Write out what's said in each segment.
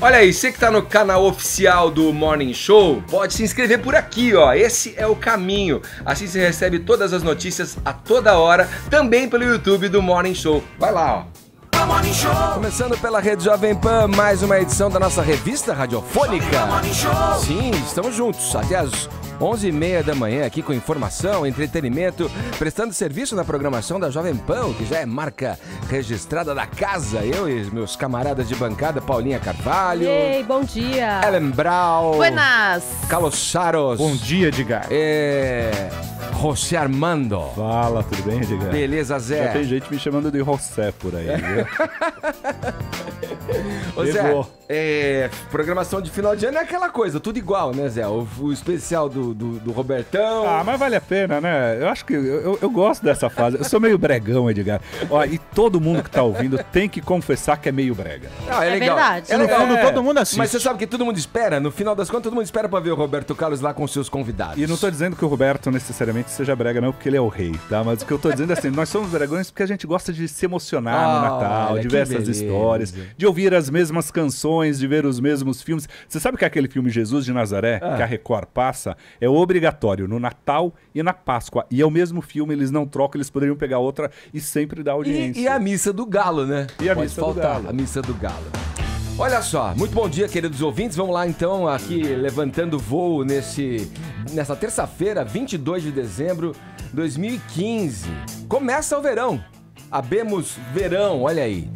Olha aí, você que tá no canal oficial do Morning Show, pode se inscrever por aqui, ó. Esse é o caminho. Assim você recebe todas as notícias a toda hora, também pelo YouTube do Morning Show. Vai lá, ó. Começando pela Rede Jovem Pan, mais uma edição da nossa revista radiofônica. Sim, estamos juntos até as 11h30 da manhã aqui com informação, entretenimento, prestando serviço na programação da Jovem Pan, que já é marca registrada da casa. Eu e meus camaradas de bancada, Paulinha Carvalho. Ei, bom dia. Ellen Brau. Buenas. Carlos Charos. Bom dia, Edgar. José Armando. Fala, tudo bem, Edgar? Beleza, Zé? Já tem gente me chamando de José por aí, viu? Ô, Zé, programação de final de ano é aquela coisa, tudo igual, né, Zé? O especial do Robertão. Ah, mas vale a pena, né? Eu acho que eu gosto dessa fase. Eu sou meio bregão, Edgar. Ó, e todo mundo que tá ouvindo tem que confessar que é meio brega. Ah, é legal. Verdade. É legal. Todo mundo assiste. Mas você sabe que todo mundo espera, no final das contas, todo mundo espera pra ver o Roberto Carlos lá com seus convidados. E não tô dizendo que o Roberto necessariamente seja brega, não, porque ele é o rei, tá? Mas o que eu tô dizendo é assim, nós somos bregões porque a gente gosta de se emocionar no Natal, de ver essas histórias, de ouvir as mesmas canções, de ver os mesmos filmes. Você sabe que aquele filme Jesus de Nazaré, que a Record passa, é obrigatório no Natal e na Páscoa. E é o mesmo filme, eles não trocam, eles poderiam pegar outra e sempre dar audiência. E a missa do galo, né? E a Pode missa do faltar, galo. a missa do galo. Olha só, muito bom dia, queridos ouvintes. Vamos lá, então, aqui levantando voo nessa terça-feira, 22 de dezembro de 2015. Começa o verão. Abemos verão, olha aí.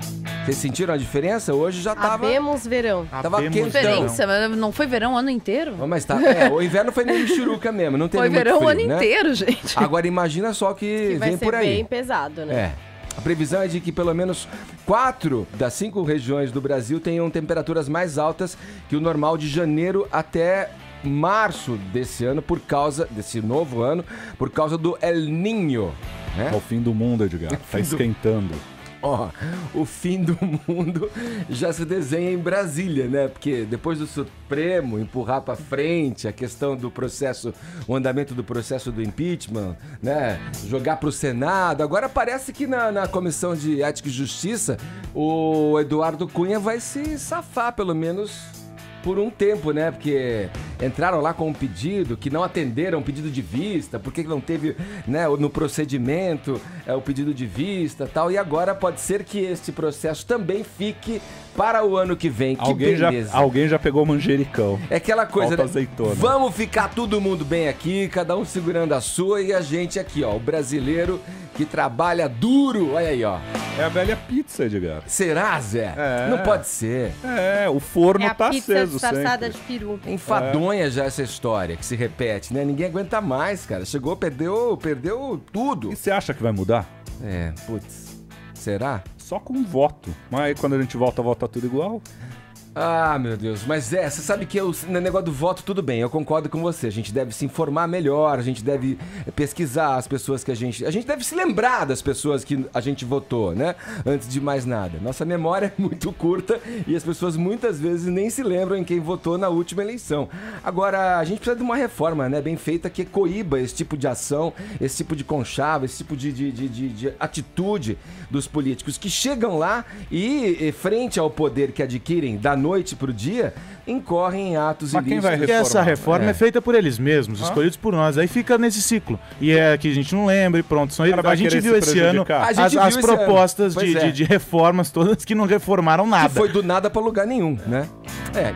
Vocês sentiram a diferença? Hoje já tava... Abemos verão. Tava Abemos quentão. Diferença, mas não foi verão o ano inteiro? Mas tá, o inverno foi meio churuca mesmo, não teve Foi muito verão frio, o ano né? inteiro, gente. Agora imagina só que Vai vem ser por aí. bem pesado, né? É. A previsão é de que pelo menos 4 das 5 regiões do Brasil tenham temperaturas mais altas que o normal de janeiro até março desse ano, desse novo ano, por causa do El Niño, né? É o fim do mundo, Edgar. Tá esquentando. Ó, o fim do mundo já se desenha em Brasília, né? Porque depois do Supremo empurrar pra frente a questão do processo, o andamento do processo do impeachment, né? Jogar pro Senado. Agora parece que na Comissão de Ética e Justiça o Eduardo Cunha vai se safar, pelo menos por um tempo, né? Porque entraram lá com um pedido que não atenderam o pedido de vista, porque não teve, né, no procedimento o pedido de vista e tal. E agora pode ser que este processo também fique para o ano que vem. Que beleza. Alguém já pegou manjericão. É aquela coisa, Falta né? azeitona. Vamos ficar todo mundo bem aqui, cada um segurando a sua e a gente aqui, ó. O brasileiro que trabalha duro. Olha aí, ó. É a velha pizza, Edgar. Será, Zé? É. Não pode ser. É, o forno É a tá pizza aceso disfarçada sempre. de peru. Enfadonha já essa história que se repete, né? Ninguém aguenta mais, cara. Chegou, perdeu tudo. E você acha que vai mudar? Putz. Será? Só com um voto. Mas aí quando a gente volta tudo igual. Ah, meu Deus. Mas você sabe que no negócio do voto, tudo bem, eu concordo com você. A gente deve se informar melhor, a gente deve pesquisar as pessoas que a gente deve se lembrar das pessoas que a gente votou, né? Antes de mais nada. Nossa memória é muito curta e as pessoas muitas vezes nem se lembram em quem votou na última eleição. Agora, a gente precisa de uma reforma, né? Bem feita que coíba esse tipo de ação, esse tipo de conchava, esse tipo de atitude dos políticos que chegam lá e frente ao poder que adquirem da noite pro dia, incorrem em atos Mas quem ilícitos. vai Porque essa reforma é feita por eles mesmos, escolhidos por nós. Aí fica nesse ciclo. E é que a gente não lembra e pronto. vai A gente querer viu se esse ano prejudicar. A gente viu as esse propostas ano. Pois é. de reformas todas que não reformaram Que nada. foi do nada pra lugar nenhum, né?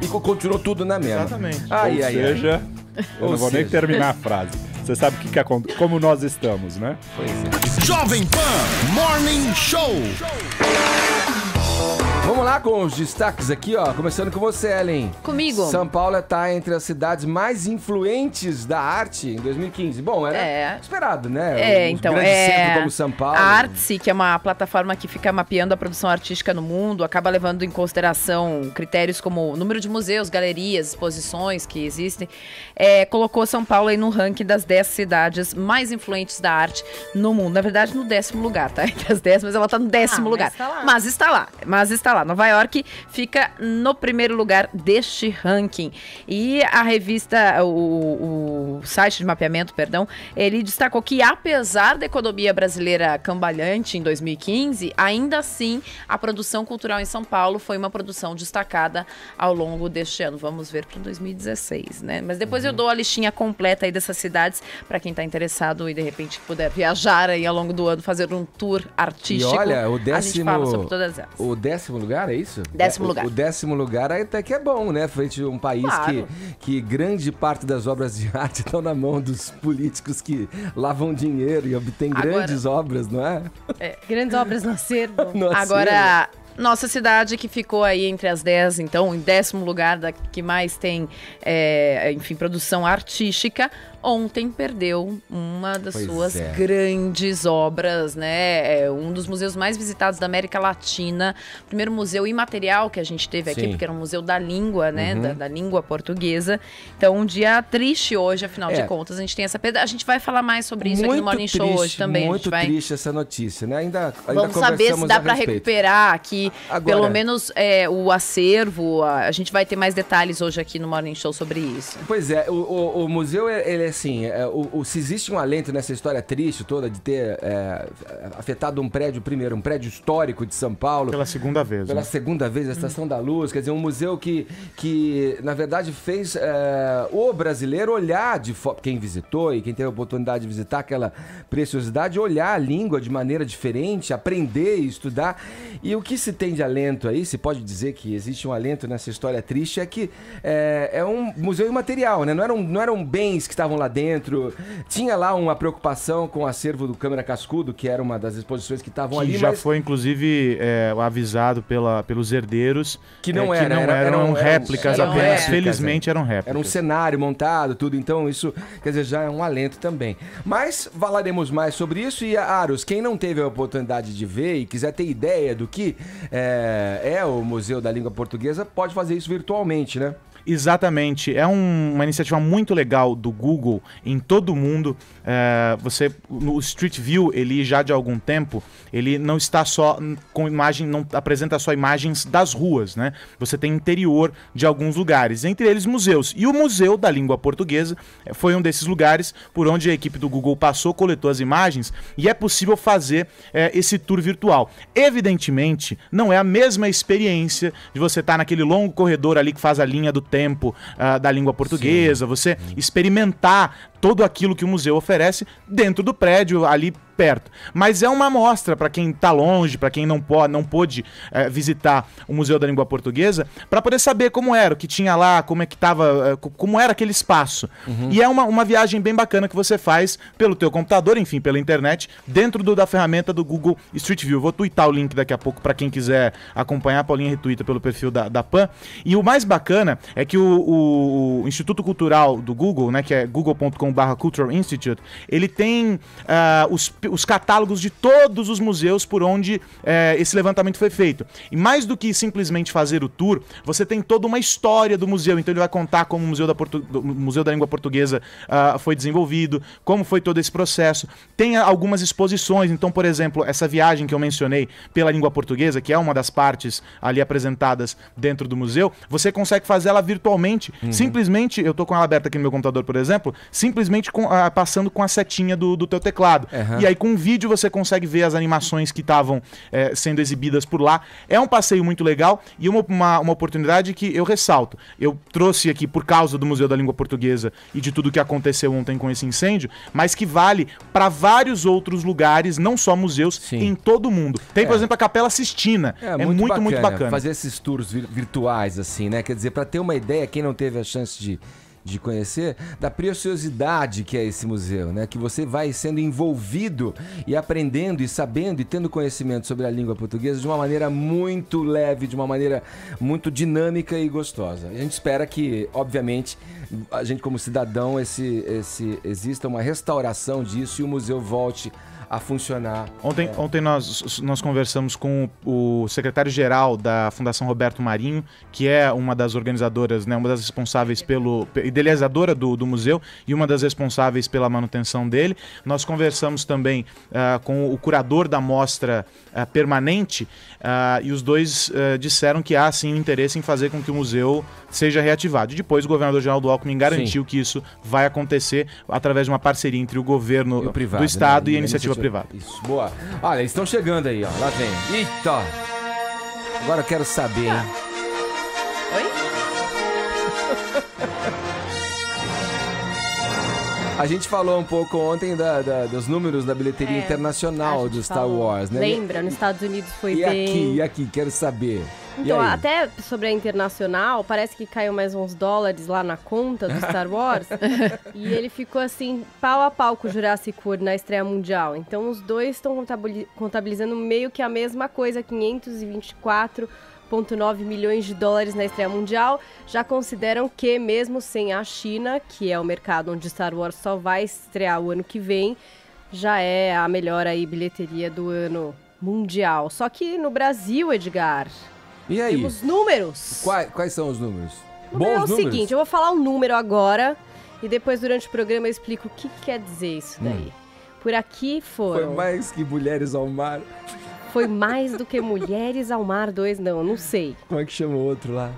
E continuou tudo na mesma. Exatamente. Ai, Ou ai, seja, eu Ou não vou nem seja. terminar a frase. Você sabe como nós estamos, né? Pois é. Jovem Pan Morning Show. Vamos lá com os destaques aqui, ó. Começando com você, Ellen. Comigo. São Paulo está entre as cidades mais influentes da arte em 2015. Bom, era esperado, né? Então, grande centro como São Paulo. A Artsy, que é uma plataforma que fica mapeando a produção artística no mundo, acaba levando em consideração critérios como o número de museus, galerias, exposições que existem, colocou São Paulo aí no ranking das 10 cidades mais influentes da arte no mundo. Na verdade, no 10º lugar, tá? Entre as 10, mas ela tá no 10º lugar. Mas tá lá. Mas está lá. lá, Nova York fica no primeiro lugar deste ranking. E a revista, o site de mapeamento, perdão, ele destacou que apesar da economia brasileira cambalhante em 2015, ainda assim a produção cultural em São Paulo foi uma produção destacada ao longo deste ano. Vamos ver para 2016, né? Mas depois eu dou a listinha completa aí dessas cidades para quem está interessado e de repente puder viajar aí ao longo do ano, fazer um tour artístico. E olha, a gente fala sobre todas elas. O 10º lugar, é isso? 10º lugar. O 10º lugar até que é bom, né? Frente a um país Claro. que grande parte das obras de arte estão na mão dos políticos que lavam dinheiro e obtêm grandes obras, não é? Grandes obras no acervo. Agora, nossa cidade que ficou aí entre as 10, então, em 10º lugar, da que mais tem, enfim, produção artística, ontem perdeu uma das suas grandes obras, né? Um dos museus mais visitados da América Latina. O primeiro museu imaterial que a gente teve aqui, porque era um museu da língua, né? Da língua portuguesa. Então, um dia triste hoje, afinal de contas, a gente tem essa perda. A gente vai falar mais sobre isso aqui no Morning Show hoje também. Muito triste essa notícia, né? Ainda vamos saber se dá para recuperar aqui, agora, pelo menos o acervo. A gente vai ter mais detalhes hoje aqui no Morning Show sobre isso. Pois é, o museu, ele é assim, se existe um alento nessa história triste toda de ter afetado um prédio histórico de São Paulo. Pela segunda vez. Pela segunda vez, a Estação da Luz, quer dizer, um museu que na verdade, fez o brasileiro olhar quem visitou e quem teve a oportunidade de visitar aquela preciosidade, olhar a língua de maneira diferente, aprender e estudar. E o que se tem de alento aí, se pode dizer que existe um alento nessa história triste, é que é um museu imaterial, né? Não eram bens que estavam lá dentro. Tinha lá uma preocupação com o acervo do Câmara Cascudo, que era uma das exposições que estavam ali. Já foi, inclusive, avisado pelos herdeiros que não eram réplicas apenas. Felizmente eram réplicas. Era um cenário montado, tudo. Então isso, quer dizer, já é um alento também. Mas falaremos mais sobre isso. E, Aros, quem não teve a oportunidade de ver e quiser ter ideia do que é o Museu da Língua Portuguesa, pode fazer isso virtualmente, né? Exatamente, é uma iniciativa muito legal do Google em todo o mundo. No Street View, ele já de algum tempo, ele não está só com imagem, não apresenta só imagens das ruas, né? Você tem interior de alguns lugares, entre eles museus. E o Museu da Língua Portuguesa foi um desses lugares por onde a equipe do Google passou, coletou as imagens e é possível fazer esse tour virtual. Evidentemente, não é a mesma experiência de você estar naquele longo corredor ali que faz a linha do tempo da língua portuguesa, você experimentar todo aquilo que o museu oferece dentro do prédio, ali perto. Mas é uma amostra para quem está longe, para quem não pôde visitar o Museu da Língua Portuguesa, para poder saber como era, o que tinha lá, como é que tava, como era aquele espaço. E é uma viagem bem bacana que você faz pelo teu computador, enfim, pela internet, dentro da ferramenta do Google Street View. Vou twittar o link daqui a pouco para quem quiser acompanhar. A Paulinha retweeta pelo perfil da PAN. E o mais bacana é que o Instituto Cultural do Google, né, que é google.com/Cultural Institute, ele tem os catálogos de todos os museus por onde esse levantamento foi feito. E mais do que simplesmente fazer o tour, você tem toda uma história do museu. Então ele vai contar como o Museu da Língua Portuguesa foi desenvolvido, como foi todo esse processo. Tem algumas exposições. Então, por exemplo, essa viagem que eu mencionei pela língua portuguesa, que é uma das partes ali apresentadas dentro do museu, você consegue fazer ela virtualmente. Simplesmente, eu tô com ela aberta aqui no meu computador, por exemplo, simplesmente passando com a setinha do teu teclado. E aí com vídeo você consegue ver as animações que estavam sendo exibidas por lá. É um passeio muito legal e uma oportunidade que eu ressalto. Eu trouxe aqui por causa do Museu da Língua Portuguesa e de tudo que aconteceu ontem com esse incêndio, mas que vale para vários outros lugares, não só museus, em todo o mundo. Tem, por exemplo, a Capela Sistina. É muito bacana. Fazer esses tours virtuais, assim, né? Quer dizer, para ter uma ideia, quem não teve a chance de conhecer, da preciosidade que é esse museu, né? Que você vai sendo envolvido e aprendendo e sabendo e tendo conhecimento sobre a língua portuguesa de uma maneira muito leve, de uma maneira muito dinâmica e gostosa. A gente espera que, obviamente, a gente como cidadão, exista uma restauração disso e o museu volte a funcionar. Ontem nós conversamos com o secretário-geral da Fundação Roberto Marinho, que é uma das organizadoras, né, uma das responsáveis idealizadora do museu e uma das responsáveis pela manutenção dele. Nós conversamos também com o curador da mostra permanente e os dois disseram que há sim um interesse em fazer com que o museu seja reativado. E depois o governador Geraldo Alckmin garantiu que isso vai acontecer através de uma parceria entre o governo do Estado, né, e a iniciativa privada. Isso, boa. Olha, eles estão chegando aí, ó. Lá vem. Eita! Agora eu quero saber, hein? Oi? A gente falou um pouco ontem dos números da bilheteria internacional do Star Wars, né? Lembra, nos Estados Unidos foi bem... E aqui, quero saber. Então, até sobre a internacional, parece que caiu mais uns dólares lá na conta do Star Wars. E ele ficou assim, pau a pau com o Jurassic World na estreia mundial. Então, os dois estão contabilizando meio que a mesma coisa, 524,9 milhões de dólares na estreia mundial. Já consideram que, mesmo sem a China, que é o mercado onde Star Wars só vai estrear o ano que vem, já é a melhor aí bilheteria do ano mundial. Só que no Brasil, Edgar... E aí? Temos números. Quais são os números? É o seguinte, eu vou falar um número agora e depois durante o programa eu explico o que quer dizer isso daí. Por aqui foram... Foi mais que Mulheres ao Mar. Foi mais do que Mulheres ao Mar 2, não sei. Como é que chama o outro lá?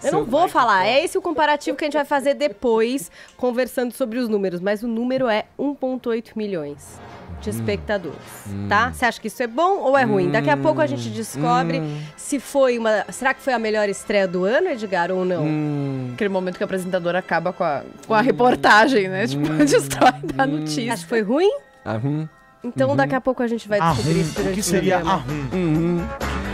Eu não vou falar, é esse o comparativo que a gente vai fazer depois, conversando sobre os números. Mas o número é 1,8 milhões de espectadores, tá? Você acha que isso é bom ou é ruim? Daqui a pouco a gente descobre se foi uma... Será que foi a melhor estreia do ano, Edgar, ou não? Aquele momento que o apresentador acaba com a reportagem, né? Tipo, destrói da notícia. Acho que foi ruim? Então daqui a pouco a gente vai descobrir isso durante o que seria arrum?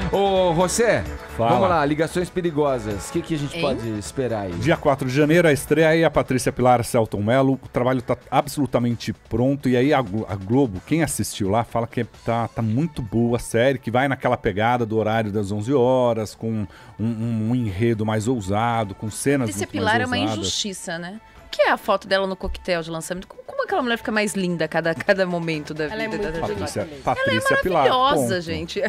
Ô, José, Fala. Vamos lá, ligações perigosas. O que a gente pode esperar aí? Dia 4 de janeiro, a estreia aí, a Patrícia Pilar, Selton Mello. O trabalho tá absolutamente pronto. E aí a Globo, quem assistiu lá, fala que tá muito boa a série, que vai naquela pegada do horário das 11 horas, com um enredo mais ousado, com cenas Patrícia muito Pilar mais é uma ousadas. injustiça, né? Que é a foto dela no coquetel de lançamento? Como aquela mulher fica mais linda a cada momento da vida? Ela é muito bonita mesmo. Patrícia Pilar, maravilhosa, ponto. gente.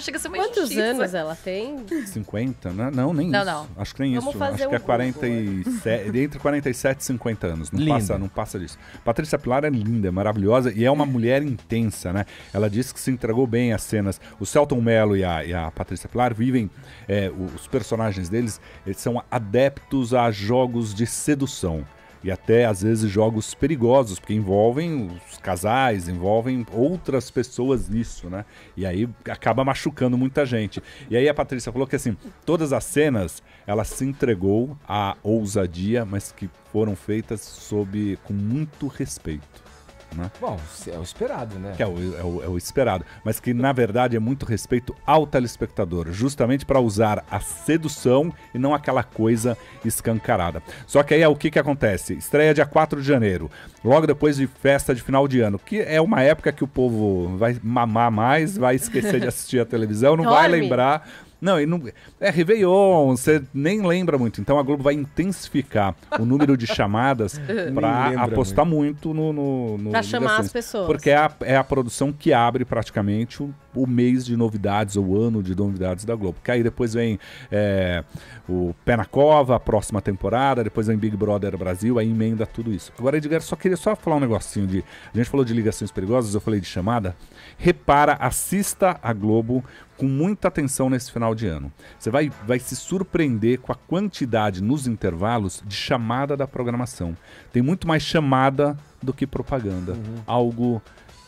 Chega a ser uma Quantos injustiça. anos ela tem? 50, né? Não, nem Não, isso. não. Acho que nem Vamos isso. fazer Acho que é um Google. 47, entre 47 e 50 anos. Linda. Não passa disso. Patrícia Pilar é linda, é maravilhosa e é uma mulher intensa, né? Ela disse que se entregou bem às cenas. O Selton Mello e a Patrícia Pilar vivem, os personagens deles, eles são adeptos a jogos de sedução. E até, às vezes, jogos perigosos, porque envolvem os casais, envolvem outras pessoas nisso, né? E aí acaba machucando muita gente. E aí a Patrícia falou que, assim, todas as cenas, ela se entregou à ousadia, mas que foram feitas com muito respeito. Né? Bom, é o esperado, né? Que é o esperado, mas que na verdade é muito respeito ao telespectador, justamente para usar a sedução e não aquela coisa escancarada. Só que aí o que acontece? Estreia dia 4 de janeiro, logo depois de festa de final de ano, que é uma época que o povo vai mamar mais, vai esquecer de assistir a televisão, não vai lembrar. Não, é Réveillon, você nem lembra muito. Então a Globo vai intensificar o número de chamadas para apostar muito no Pra chamar as pessoas. Porque é a produção que abre praticamente o mês de novidades, ou o ano de novidades da Globo. Que aí depois vem o Pé na Cova, a próxima temporada, depois vem Big Brother Brasil, aí emenda tudo isso. Agora, Edgar, queria falar um negocinho a gente falou de ligações perigosas, eu falei de chamada. Repara, assista a Globo com muita atenção nesse final de ano. Você vai se surpreender com a quantidade nos intervalos de chamada da programação. Tem muito mais chamada do que propaganda. Algo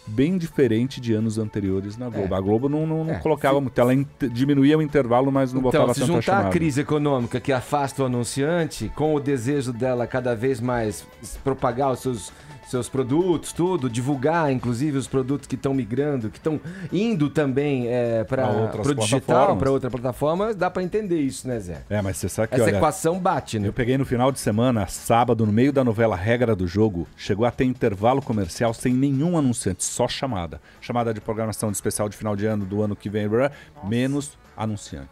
bem diferente de anos anteriores na Globo. A Globo não colocava muito. Ela diminuía o intervalo, mas não botava se tanta juntar chamada. a crise econômica que afasta o anunciante com o desejo dela cada vez mais propagar os seus produtos, tudo, divulgar, inclusive, os produtos que estão migrando, que estão indo também para o digital, para outra plataforma, dá para entender isso, né, Zé? Mas você sabe que, essa equação bate, né? Eu peguei no final de semana, sábado, no meio da novela Regra do Jogo, chegou a ter intervalo comercial sem nenhum anunciante, só chamada. Chamada de programação de especial de final de ano, do ano que vem, menos anunciante.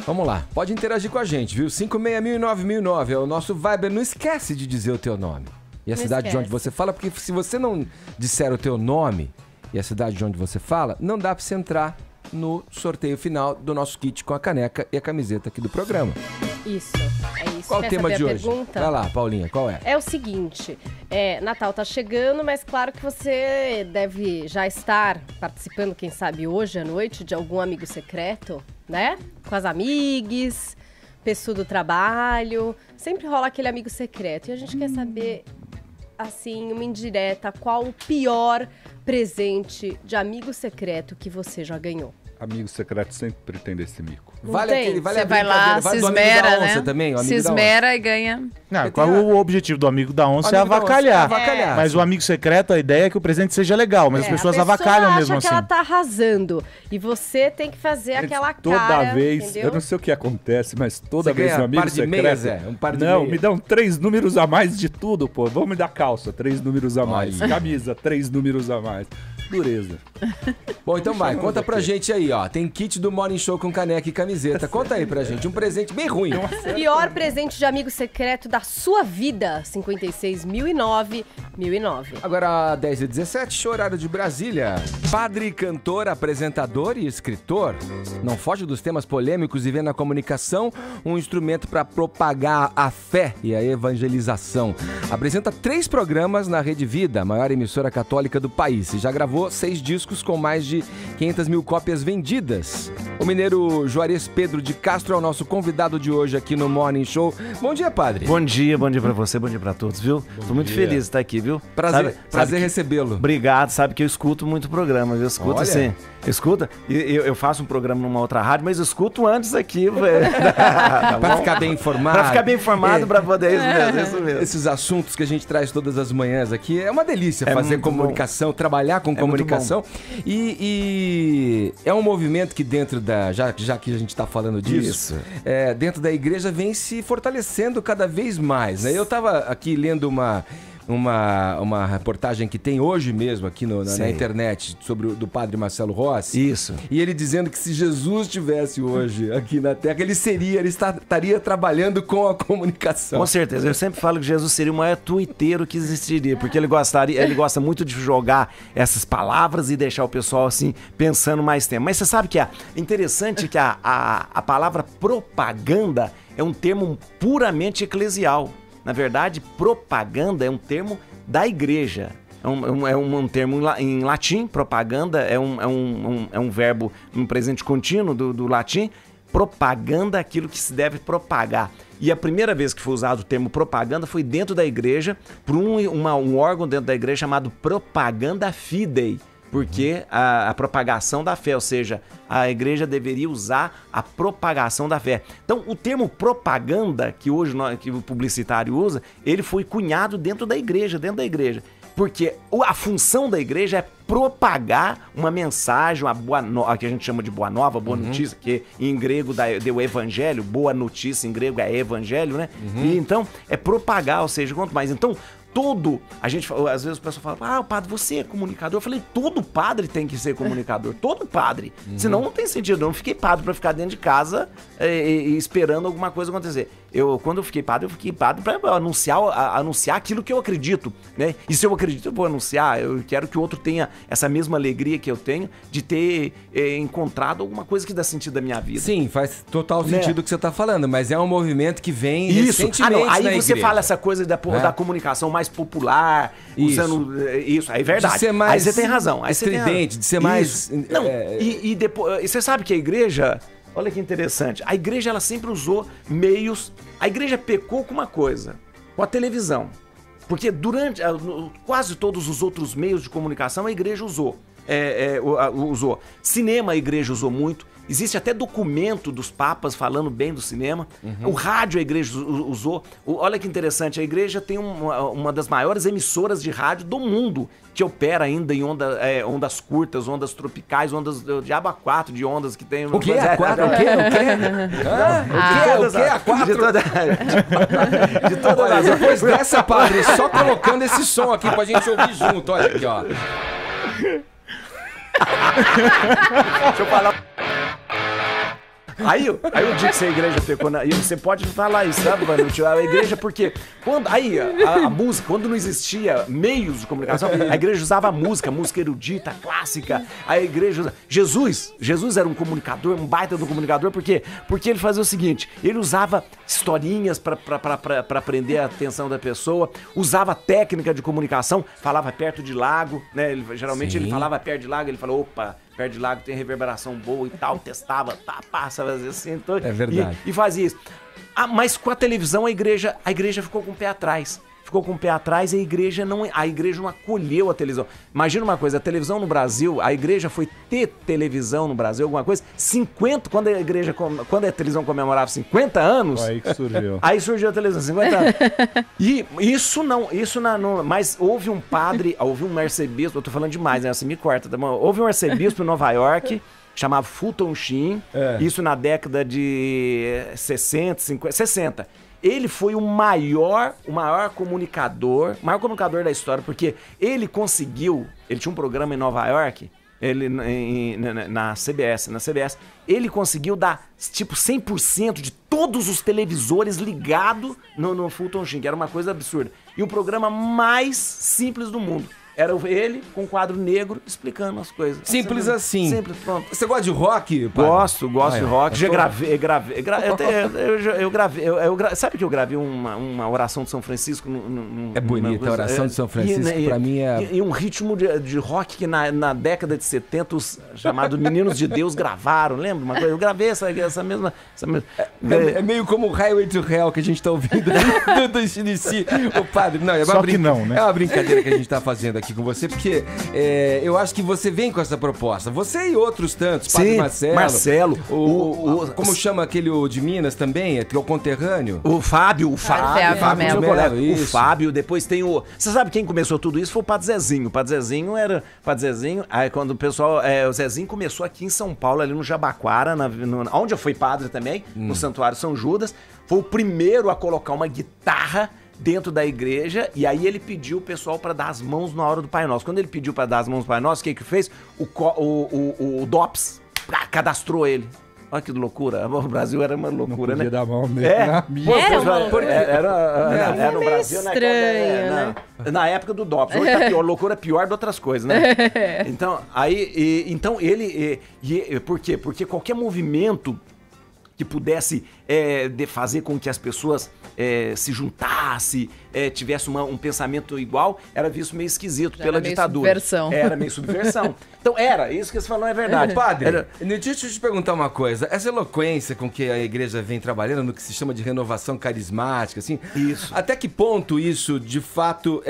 Vamos lá, pode interagir com a gente, viu? 56000-9009 é o nosso Viber. Não esquece de dizer o teu nome. E a cidade de onde você fala, porque se você não disser o teu nome, e a cidade de onde você fala, não dá para você entrar no sorteio final do nosso kit com a caneca e a camiseta aqui do programa. Isso, é isso. Qual o tema de hoje? Pergunta? Vai lá, Paulinha, qual é? É o seguinte, Natal tá chegando, mas claro que você deve já estar participando, quem sabe hoje à noite, de algum amigo secreto, né? Com as amigues, pessoa do trabalho, sempre rola aquele amigo secreto. E a gente quer saber, assim, uma indireta, qual o pior presente de amigo secreto que você já ganhou? Amigo secreto sempre tem desse mico. Vale tem. aquele, vale Você a vai lá, brincadeira, se do amigo da esmera, onça né? também, o amigo Se da onça. esmera e ganha. Não, qual o objetivo do amigo da onça é Amigo da onça é avacalhar. avacalhar. Mas o amigo secreto, a ideia é que o presente seja legal, mas as pessoas a pessoa avacalham acha mesmo que assim. ela tá arrasando. E você tem que fazer aquela Toda cara, vez, entendeu? eu não sei o que acontece, mas toda Você vez ganha um amigo par de secreto... meias, um par de não, meia. me dão 3 números a mais de tudo, pô. Vamos me dar calça, 3 números a mais. Olha. Camisa, 3 números a mais. Dureza. Bom, então vai, conta pra gente aí, ó. Tem kit do Morning Show com caneca e camiseta. Conta aí pra gente, um presente bem ruim. Pior presente de amigo secreto da sua vida, 56.009, 1009. Agora, 10h17, horário de Brasília. Padre, cantor, apresentador e escritor. Não foge dos temas polêmicos e vê na comunicação um instrumento para propagar a fé e a evangelização. Apresenta 3 programas na Rede Vida, a maior emissora católica do país. E já gravou 6 discos com mais de 500 mil cópias vendidas. O mineiro Juarez Pedro de Castro é o nosso convidado de hoje aqui no Morning Show. Bom dia, padre. Bom dia pra você, bom dia pra todos, viu? Tô muito feliz de estar aqui, viu? Prazer recebê-lo. Obrigado, sabe que eu escuto muito programa, viu? Eu escuto Olha. assim, escuta, eu faço um programa numa outra rádio, mas eu escuto antes aqui, velho. Pra ficar bem informado. Pra ficar bem informado, pra poder, isso mesmo. Esses assuntos que a gente traz todas as manhãs aqui, é uma delícia É fazer muito comunicação, trabalhar com comunicação. E é um movimento que dentro da... Já que a gente tá falando disso, dentro da igreja vem se fortalecendo cada vez mais, né? Eu tava aqui lendo uma reportagem que tem hoje mesmo aqui na internet sobre do padre Marcelo Rossi. Isso. E ele dizendo que se Jesus estivesse hoje aqui na Terra, ele estaria trabalhando com a comunicação. Com certeza, eu sempre falo que Jesus seria o maior tuiteiro que existiria, porque ele gosta muito de jogar essas palavras e deixar o pessoal assim, pensando mais tempo. Mas você sabe que é interessante que a palavra propaganda é um termo puramente eclesial. Na verdade, propaganda é um termo da igreja. É um termo em latim, propaganda é um verbo, um presente contínuo do latim. Propaganda é aquilo que se deve propagar. E a primeira vez que foi usado o termo propaganda foi dentro da igreja, por um órgão dentro da igreja chamado Propaganda Fidei. Porque a propagação da fé, ou seja, a igreja deveria usar a propagação da fé. Então, o termo propaganda, que hoje que o publicitário usa, ele foi cunhado dentro da igreja. Porque a função da igreja é propagar uma mensagem, que a gente chama de boa nova, boa notícia, que em grego deu evangelho, boa notícia em grego é evangelho, né? E então, é propagar, ou seja, quanto mais. Então, às vezes o pessoal fala, o padre, você é comunicador. Eu falei, todo padre tem que ser comunicador, todo padre. Senão não tem sentido, eu não fiquei padre pra ficar dentro de casa esperando alguma coisa acontecer. Quando eu fiquei padre pra anunciar aquilo que eu acredito, né? E se eu acredito, eu vou anunciar, eu quero que o outro tenha essa mesma alegria que eu tenho de ter encontrado alguma coisa que dá sentido à minha vida. Sim, faz total sentido o que você tá falando, mas é um movimento que vem Isso. recentemente Aí na você igreja. fala essa coisa da comunicação mais popular, usando isso, aí é verdade. De ser mais aí você tem razão. estridente, de ser mais... Não, e depois, você sabe que a igreja, olha que interessante, a igreja ela sempre usou meios, a igreja pecou com uma coisa, com a televisão, porque durante quase todos os outros meios de comunicação a igreja usou. Usou. Cinema a igreja usou muito. Existe até documento dos papas falando bem do cinema. O rádio a igreja usou. Olha que interessante, a igreja tem uma das maiores emissoras de rádio do mundo, que opera ainda em ondas curtas, ondas tropicais, ondas diabo a 4 de ondas que tem. O quê? A 4? O quê? O quê? A 4? De todas as depois dessa, padre, só colocando esse som aqui pra gente ouvir junto. Olha aqui, ó. Deixa eu falar. Aí o dia que a igreja pecou, e você pode falar isso, sabe, mano? A igreja, porque a música, quando não existia meios de comunicação, a igreja usava música erudita, clássica. A igreja Jesus era um comunicador, um baita de um comunicador, porque ele fazia o seguinte, ele usava historinhas pra prender a atenção da pessoa, usava técnica de comunicação, falava perto de lago, né? Geralmente ele falava perto de lago, ele falou, opa, perto de lago tem reverberação boa e tal, testava, passa, assim, então, é verdade. E fazia isso. Mas com a televisão a igreja ficou com o pé atrás. Ficou com o pé atrás e a igreja não acolheu a televisão. Imagina uma coisa, a televisão no Brasil, a igreja foi ter televisão no Brasil, alguma coisa, quando a televisão comemorava 50 anos... Aí que surgiu. Aí surgiu a televisão, 50 anos. E isso não, mas houve um arcebispo, eu tô falando demais, né, você me corta, tá bom? Houve um arcebispo em Nova York, chamado Fulton Sheen, isso na década de 60. Ele foi o maior comunicador da história, porque ele tinha um programa em Nova York, na CBS, ele conseguiu dar, tipo, 100% de todos os televisores ligados no Fulton Sheen, que era uma coisa absurda. E o programa mais simples do mundo. Era ele com um quadro negro explicando as coisas. Simples assim. Simples, pronto. Você gosta de rock, padre? Gosto de rock. Já gravei. Sabe que eu gravei uma oração de São Francisco? É bonita a oração de São Francisco, pra mim é... E um ritmo de rock que na década de 70 os chamados Meninos de Deus gravaram, lembra uma coisa? Eu gravei essa mesma... É meio como o Highway to Hell que a gente tá ouvindo do DC. O padre, não, é né? É uma brincadeira que a gente tá fazendo aqui com você, porque eu acho que você vem com essa proposta. Você e outros tantos, Padre Marcelo. Como chama aquele de Minas também? É o conterrâneo? O Fábio, meu colega. O Isso. Fábio, depois tem o... Você sabe quem começou tudo isso? Foi o Padre Zezinho. O Padre Zezinho, aí quando o pessoal... o Zezinho começou aqui em São Paulo, ali no Jabaquara, onde eu fui padre também, no Santuário São Judas. Foi o primeiro a colocar uma guitarra dentro da igreja, e aí ele pediu o pessoal para dar as mãos na hora do Pai Nosso. Quando ele pediu para dar as mãos do Pai Nosso, o que fez? O DOPS cadastrou ele. Olha que loucura. O Brasil era uma loucura, não podia né? dar mão mesmo. Era no Brasil, estranho, né? Na época do DOPS. Hoje tá pior, loucura é pior de outras coisas, né? Então, por quê? Porque qualquer movimento que pudesse fazer com que as pessoas se juntassem, tivesse um pensamento igual, era visto meio esquisito pela ditadura. Subversão. Era meio subversão. Então isso que você falou é verdade. Padre, deixa eu te perguntar uma coisa. Essa eloquência com que a igreja vem trabalhando no que se chama de renovação carismática, assim, isso. Até que ponto isso, de fato,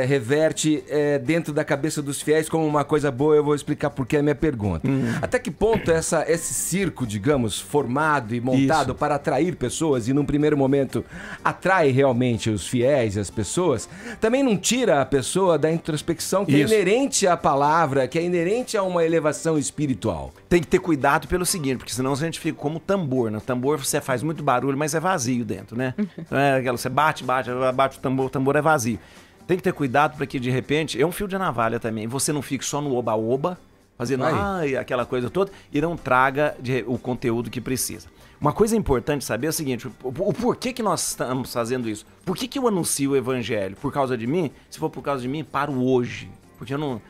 reverte dentro da cabeça dos fiéis como uma coisa boa? Eu vou explicar por que é a minha pergunta. Até que ponto esse circo, digamos, formado e montado para atrair pessoas e num primeiro momento atrai realmente os fiéis e as pessoas, também não tira a pessoa da introspecção que é inerente à palavra, que é inerente a uma elevação espiritual? Tem que ter cuidado pelo seguinte, porque senão a gente fica como tambor, né? Tambor você faz muito barulho, mas é vazio dentro, né? Então você bate o tambor é vazio. Tem que ter cuidado para que de repente, é um fio de navalha também, você não fique só no oba-oba, fazendo aquela coisa toda, e não traga o conteúdo que precisa. Uma coisa importante saber é o seguinte, o porquê que nós estamos fazendo isso? Por que eu anuncio o evangelho? Por causa de mim? Se for por causa de mim, paro hoje. Porque eu não...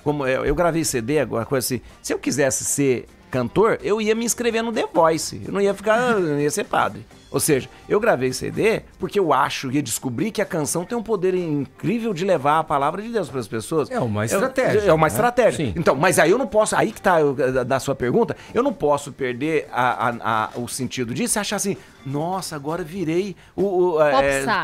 Como eu gravei CD, agora coisa assim, se eu quisesse ser cantor, eu ia me inscrever no The Voice, eu não ia ser padre. Ou seja, eu gravei CD porque eu descobri que a canção tem um poder incrível de levar a palavra de Deus para as pessoas. É uma estratégia. É uma estratégia. Sim. Então, mas aí eu não posso, aí que tá da sua pergunta, eu não posso perder o sentido disso e achar assim, nossa, agora virei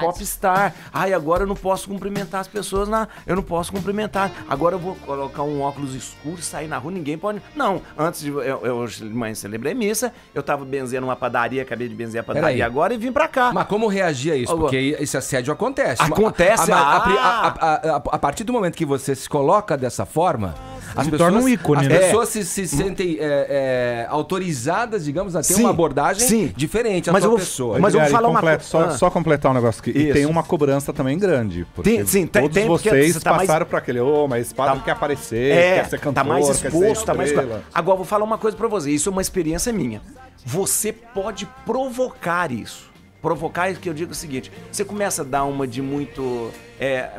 popstar. Ai, agora eu não posso cumprimentar as pessoas, eu não posso cumprimentar. Agora eu vou colocar um óculos escuro e sair na rua, ninguém pode... Não, antes de eu celebrei missa, eu tava benzendo uma padaria, acabei de benzer a padaria agora e vim pra cá. Mas como reagir a isso? Porque esse assédio acontece. Acontece. A partir do momento que você se coloca dessa forma, se torna um ícone, as né? pessoas se sentem autorizadas, digamos, a ter uma abordagem diferente à sua pessoa. Mas eu vou falar uma coisa. Só completar um negócio aqui. E tem uma cobrança também grande. Porque todos vocês passaram por aquele, mas padre quer aparecer, quer ser cantor, tá mais exposto, quer ser Agora, eu vou falar uma coisa pra você. Isso é uma experiência minha. você pode provocar isso. Provocar é que eu digo o seguinte, você começa a dar uma de muito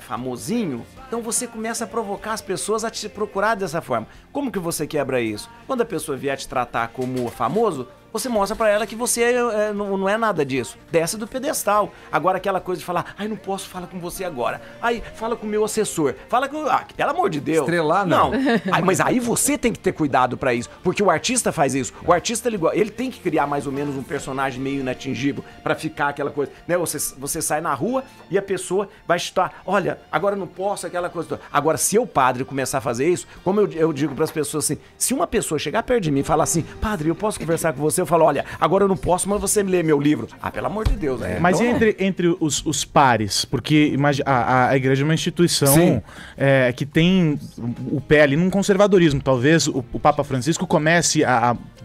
famosinho, então você começa a provocar as pessoas a te procurar dessa forma. Como que você quebra isso? Quando a pessoa vier te tratar como famoso, você mostra pra ela que você não é nada disso. Desce do pedestal. Agora aquela coisa de falar, ai, não posso falar com você agora. Ai, fala com o meu assessor. Fala com... Ah, pelo amor de Deus. Estrelar, não. Ai, mas aí você tem que ter cuidado pra isso. Porque o artista faz isso. O artista, ele tem que criar mais ou menos um personagem meio inatingível pra ficar aquela coisa. Né? Você sai na rua e a pessoa vai chutar. Olha, agora não posso, aquela coisa toda. Agora, se o padre começar a fazer isso, como eu digo pras pessoas assim, se uma pessoa chegar perto de mim e falar assim, padre, eu posso conversar com você? Eu falo, olha, agora eu não posso, mas você me lê meu livro. Ah, pelo amor de Deus. Mas então, entre os pares, porque a igreja é uma instituição que tem o pé ali num conservadorismo. Talvez o Papa Francisco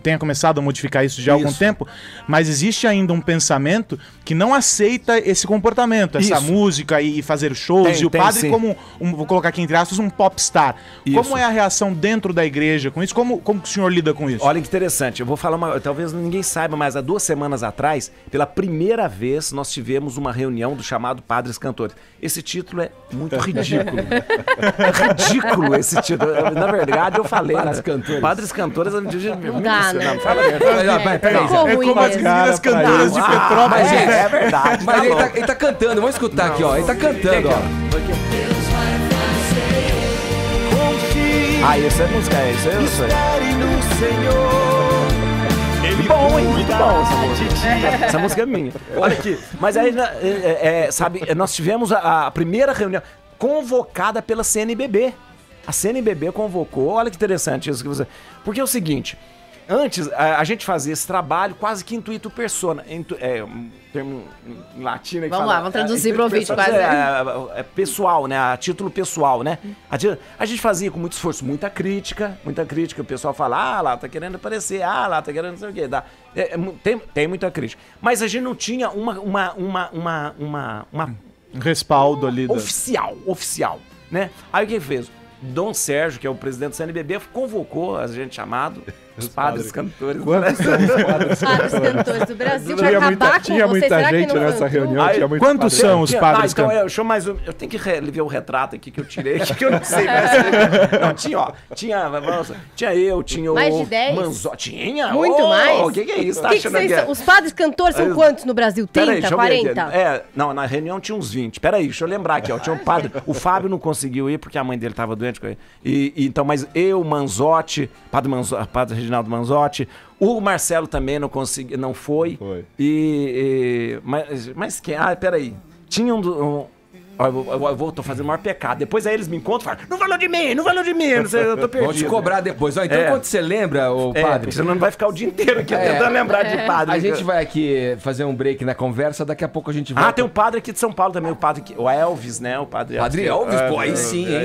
tenha começado a modificar isso já há algum tempo, mas existe ainda um pensamento que não aceita esse comportamento, essa música e fazer shows, e o padre como, vou colocar aqui entre aspas, um popstar. Como é a reação dentro da igreja com isso? Como o senhor lida com isso? Olha que interessante, eu vou falar talvez ninguém saiba, mas há 2 semanas atrás, pela primeira vez, nós tivemos uma reunião do chamado Padres Cantores. Esse título é muito ridículo. É ridículo esse título. Na verdade, eu falei. Padres Cantores. Padres Cantores, Não dá, né? não, fala a verdade. Peraí. Ficou ruim como as mesmo. meninas cantoras de Petrópolis. Mas, gente, É verdade. Mas tá ele tá cantando, vamos escutar aqui, ó. Ele tá cantando, ó. Ah, essa é a música, isso eu sei. Muito bom, hein? Muito bom essa música. Essa música é minha. Olha aqui. Mas aí, sabe, nós tivemos a primeira reunião convocada pela CNBB. A CNBB convocou, olha que interessante isso que você... Porque é o seguinte, antes a gente fazia esse trabalho quase que intuito persona. Um termo em latim, né? Vamos lá, vamos traduzir pro ouvinte quase. É pessoal, né? A título pessoal, né? A gente fazia com muito esforço, muita crítica. O pessoal fala, lá, tá querendo aparecer, lá, tá querendo não sei o quê. Tem muita crítica. Mas a gente não tinha Um respaldo ali. Oficial, né? Aí o que fez? Dom Sérgio, que é o presidente do CNBB, convocou a gente chamado os Padres Cantores. Quantos são os Padres Cantores do Brasil pra acabar com tinha você. muita Será que gente não nessa cantou? reunião. Tinha muitos Quantos padres. são os Padres então Cantores? eu tenho que ver o retrato aqui que eu tirei, que eu não sei. Não, tinha eu, tinha o... Mais de 10? Manzotti. Tinha? Muito mais? O que é isso? Tá Que achando vocês que são? Os Padres Cantores são quantos no Brasil? Peraí, 30, deixa eu ver 40? aqui. Não, na reunião tinha uns 20. Peraí, deixa eu lembrar aqui, ó. Tinha um padre. O Fábio não conseguiu ir porque a mãe dele tava doente com ele. Então, mas eu, Manzotti, padre Reginaldo Manzotti, o Marcelo também não conseguiu, não foi. Mas quem? Peraí. Tinha tô fazendo o maior pecado. Depois aí eles me encontram e falam, não falou de mim, não sei, eu tô perdido. Vou te cobrar depois. Ó, então, quando você lembra, padre... Porque senão não vai ficar o dia inteiro aqui tentando lembrar de padre. A gente vai aqui fazer um break na conversa, daqui a pouco a gente vai... tem um padre aqui de São Paulo também, o Elvis, né? O padre Elvis. Padre Elvis, pô, aí sim, hein?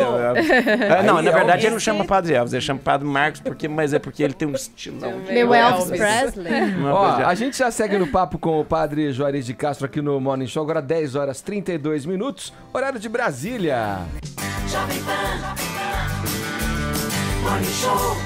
Não, na verdade Elvis. ele não chama padre Elvis, ele chama padre Marcos, mas é porque ele tem um estilão. Meu Elvis Presley. Ó, a gente já segue no papo com o padre Juarez de Castro aqui no Morning Show, agora 10 horas 32 minutos, horário de Brasília. Jovem Pan Morning Show.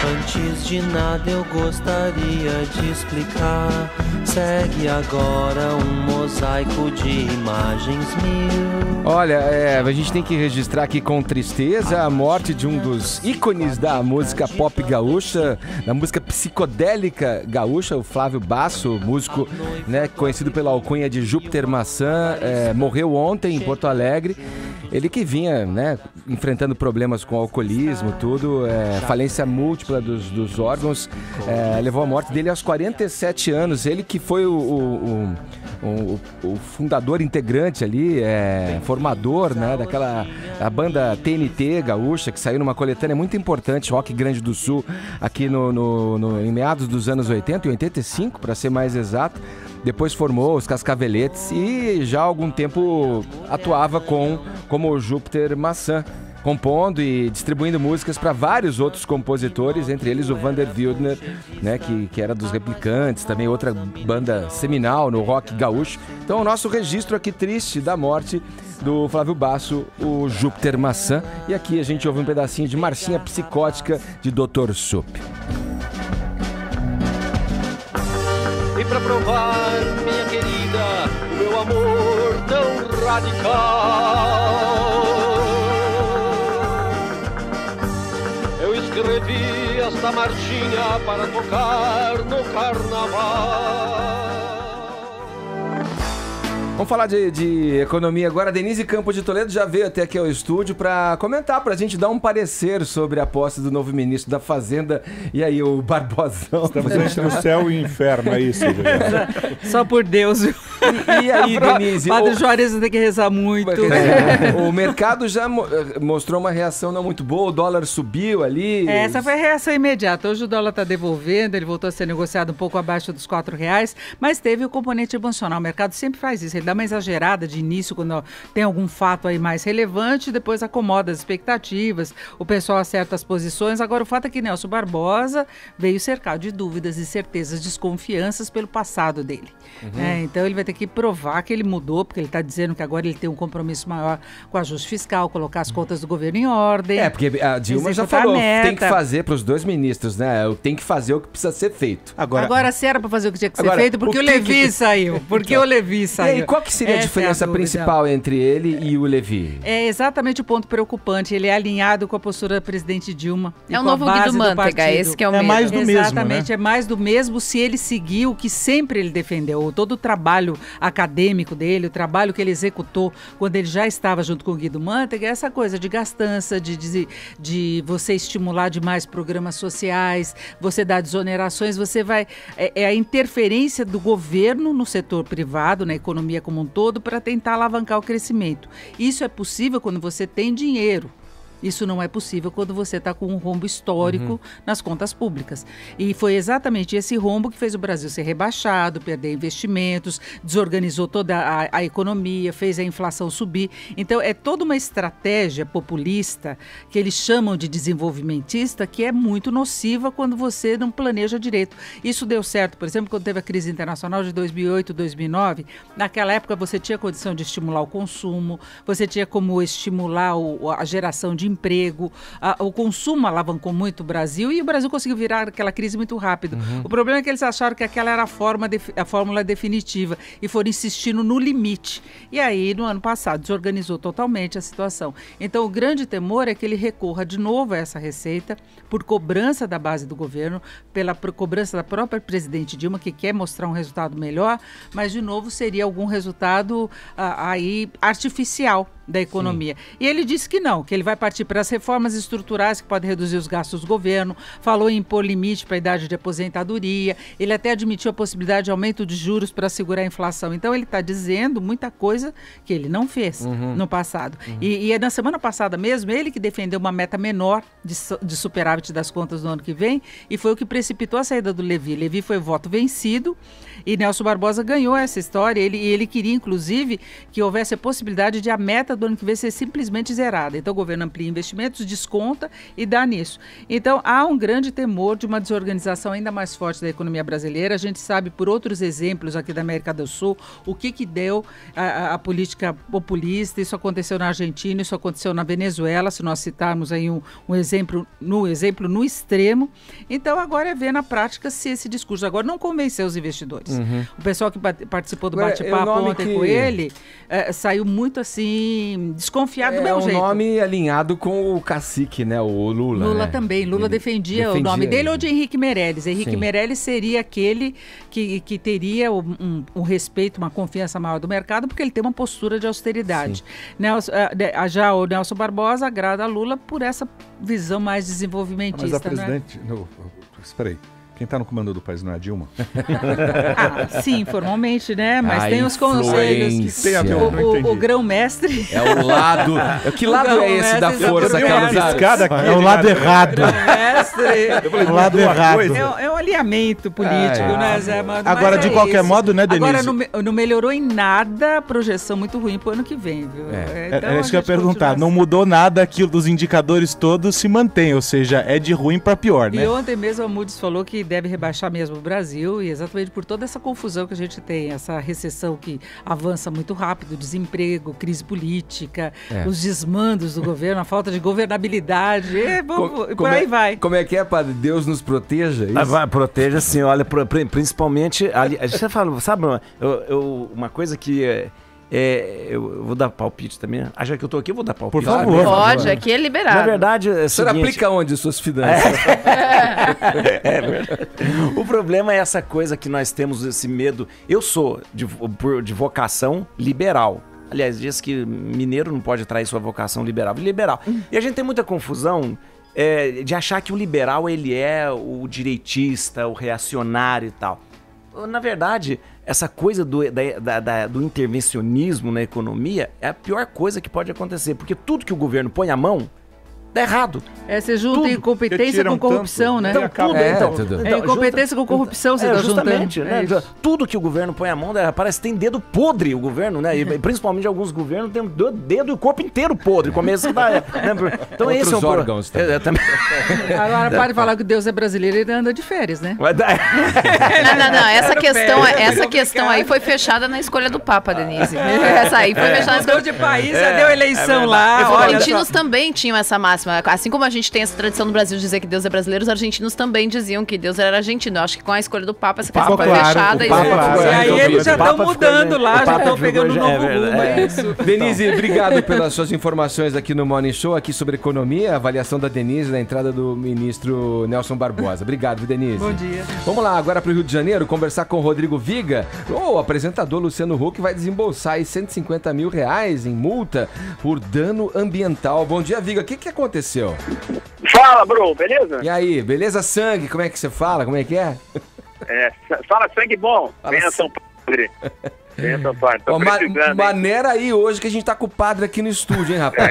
Antes de nada eu gostaria de explicar. Segue agora um mosaico de imagens mil. Olha, a gente tem que registrar aqui com tristeza a morte de um dos ícones da música pop gaúcha, da música psicodélica gaúcha, o Flávio Basso, músico, né, conhecido pela alcunha de Júpiter Maçã, morreu ontem em Porto Alegre. Ele que vinha, né, enfrentando problemas com alcoolismo, tudo, falência múltipla dos órgãos, levou à morte dele aos 47 anos. Ele que foi o fundador, integrante ali, formador, né, a banda TNT gaúcha, que saiu numa coletânea muito importante, Rock Grande do Sul, aqui em meados dos anos 80, em 85, para ser mais exato. Depois formou os Cascaveletes e já há algum tempo atuava como Júpiter Maçã. compondo e distribuindo músicas para vários outros compositores, entre eles o Vander Wildner, né, que era dos Replicantes, também outra banda seminal no rock gaúcho. Então o nosso registro aqui triste da morte do Flávio Basso, o Júpiter Maçã. E aqui a gente ouve um pedacinho de Marchinha Psicótica de Dr. Sup. E pra provar, minha querida, o meu amor tão radical, eu escrevi esta marchinha para tocar no carnaval. Vamos falar de economia agora. A Denise Campos de Toledo já veio até aqui ao estúdio para comentar, para a gente dar um parecer sobre a posse do novo ministro da Fazenda. E aí, o Barbosão. Estamos entre o céu e o inferno, é isso. Só por Deus. E aí, Denise? Padre Juarez tem que rezar muito. O mercado já mostrou uma reação não muito boa, o dólar subiu ali. Essa foi a reação imediata. Hoje o dólar está devolvendo, ele voltou a ser negociado um pouco abaixo dos R$4, mas teve o componente emocional. O mercado sempre faz isso. Ele dá uma exagerada de início quando tem algum fato aí mais relevante, depois acomoda as expectativas, o pessoal acerta as posições. Agora o fato é que Nelson Barbosa veio cercado de dúvidas, incertezas, desconfianças pelo passado dele. Então ele vai ter que provar que ele mudou, porque ele está dizendo que agora ele tem um compromisso maior com o ajuste fiscal, colocar as contas do governo em ordem. Porque a Dilma já falou, tem que fazer para os dois ministros, né? Tem que fazer o que precisa ser feito. Agora se era para fazer o que tinha que ser feito, porque o Levi saiu. Porque o Levi saiu. E aí, qual que seria a diferença principal entre ele e o Levi? É exatamente o ponto preocupante. Ele é alinhado com a postura da presidente Dilma. É o novo Guido Mantega, esse que é o medo. É mais do mesmo, exatamente, né? É mais do mesmo se ele seguir o que sempre ele defendeu. Todo o trabalho acadêmico dele, o trabalho que ele executou quando ele já estava junto com o Guido Mantega, é essa coisa de gastança, de você estimular demais programas sociais, você dar desonerações, você vai... É a interferência do governo no setor privado, na economia como um todo, para tentar alavancar o crescimento. Isso é possível quando você tem dinheiro. Isso não é possível quando você está com um rombo histórico nas contas públicas. E foi exatamente esse rombo que fez o Brasil ser rebaixado, perder investimentos, desorganizou toda a economia, fez a inflação subir. Então, é toda uma estratégia populista, que eles chamam de desenvolvimentista, que é muito nociva quando você não planeja direito. Isso deu certo, por exemplo, quando teve a crise internacional de 2008, 2009. Naquela época, você tinha condição de estimular o consumo, você tinha como estimular a geração de emprego, o consumo alavancou muito o Brasil e o Brasil conseguiu virar aquela crise muito rápido. O problema é que eles acharam que aquela era a fórmula definitiva e foram insistindo no limite. E aí, no ano passado, desorganizou totalmente a situação. Então, o grande temor é que ele recorra de novo a essa receita por cobrança da base do governo, pela cobrança da própria presidente Dilma, que quer mostrar um resultado melhor, mas, de novo, seria algum resultado aí artificial da economia. Sim. E ele disse que não, que ele vai partir para as reformas estruturais que podem reduzir os gastos do governo, falou em impor limite para a idade de aposentadoria, ele até admitiu a possibilidade de aumento de juros para segurar a inflação. Então ele está dizendo muita coisa que ele não fez no passado. E é na semana passada mesmo, ele que defendeu uma meta menor de superávit das contas do ano que vem, e foi o que precipitou a saída do Levi. Levi foi voto vencido e Nelson Barbosa ganhou essa história. Ele queria, inclusive, que houvesse a possibilidade de a meta do ano que vem ser simplesmente zerada. Então o governo amplia investimentos, desconta e dá nisso. Então há um grande temor de uma desorganização ainda mais forte da economia brasileira. A gente sabe por outros exemplos aqui da América do Sul o que deu a política populista. Isso aconteceu na Argentina, isso aconteceu na Venezuela, se nós citarmos aí um exemplo no extremo. Então agora é ver na prática se esse discurso agora não convenceu os investidores. O pessoal que participou do bate-papo ontem com ele saiu muito assim desconfiado do meu jeito. É um nome alinhado com o cacique, né? O Lula. Lula né? também. Lula defendia o nome dele ou de Henrique Meirelles. Henrique Meirelles seria aquele que teria um respeito, uma confiança maior do mercado, porque ele tem uma postura de austeridade. Já o Nelson Barbosa agrada a Lula por essa visão mais desenvolvimentista. Mas a presidente... Espera aí. Quem tá no comando do país não é a Dilma? Sim, formalmente, né? Mas A tem os conselhos. influência. O grão-mestre. É o lado. Que lado é esse da força, Carlos Aros? É o lado errado. Grão-mestre. O lado errado. É um alinhamento político, né, Zé? Agora, de qualquer modo, né, Denise? Agora, não melhorou em nada a projeção muito ruim pro ano que vem, viu? Então, É isso que eu ia perguntar. Não mudou nada, aquilo dos indicadores todos se mantém, ou seja, é de ruim para pior, né? E ontem mesmo a Moody's falou que deve rebaixar mesmo o Brasil, e exatamente por toda essa confusão que a gente tem, essa recessão que avança muito rápido, desemprego, crise política, os desmandos do governo, a falta de governabilidade, por aí vai. Como é que é, padre? Deus nos proteja? Proteja, sim, olha, principalmente, ali, a gente fala, sabe, uma coisa que eu vou dar palpite também. Acha que eu tô aqui, eu vou dar palpite. Por favor. Pode, aqui é liberado. Na verdade, O senhor aplica onde suas finanças? É verdade. O problema é essa coisa que nós temos, esse medo. Eu sou de vocação liberal. Aliás, diz que mineiro não pode trair sua vocação liberal. E a gente tem muita confusão de achar que o liberal ele é o direitista, o reacionário e tal. Na verdade, essa coisa do intervencionismo na economia é a pior coisa que pode acontecer, porque tudo que o governo põe a mão dá errado. Você junta incompetência com corrupção, né? Então, incompetência com corrupção, você tá justamente, juntando. né? Tudo que o governo põe a mão, parece que tem dedo podre o governo, né? E principalmente alguns governos têm dedo e o corpo inteiro podre. Começa então Outros esse é um órgãos também. Agora, para de falar que Deus é brasileiro, ele anda de férias, né? Não. Essa questão aí foi fechada na escolha do Papa, Denise. Essa aí foi fechada na escolha de país, já deu eleição lá. Os argentinos também tinham essa máxima. Assim como a gente tem essa tradição no Brasil de dizer que Deus é brasileiro, os argentinos também diziam que Deus era argentino. Eu acho que com a escolha do Papa, essa questão foi fechada. E aí eles já estão mudando lá, já estão pegando um novo rumo, é isso. Denise, obrigado pelas suas informações aqui no Morning Show, aqui sobre economia, a avaliação da Denise na entrada do ministro Nelson Barbosa. Obrigado, Denise. Bom dia. Vamos lá, agora para o Rio de Janeiro, conversar com o Rodrigo Viga. O apresentador Luciano Huck vai desembolsar aí R$150 mil em multa por dano ambiental. Bom dia, Viga. O que aconteceu? Fala, bro, beleza? E aí, beleza, sangue? Como é que você fala? Como é que é? Fala sangue bom. Benção, padre. Benção, padre. Tô precisando. Maneira aí hoje que a gente tá com o padre aqui no estúdio, hein, rapaz?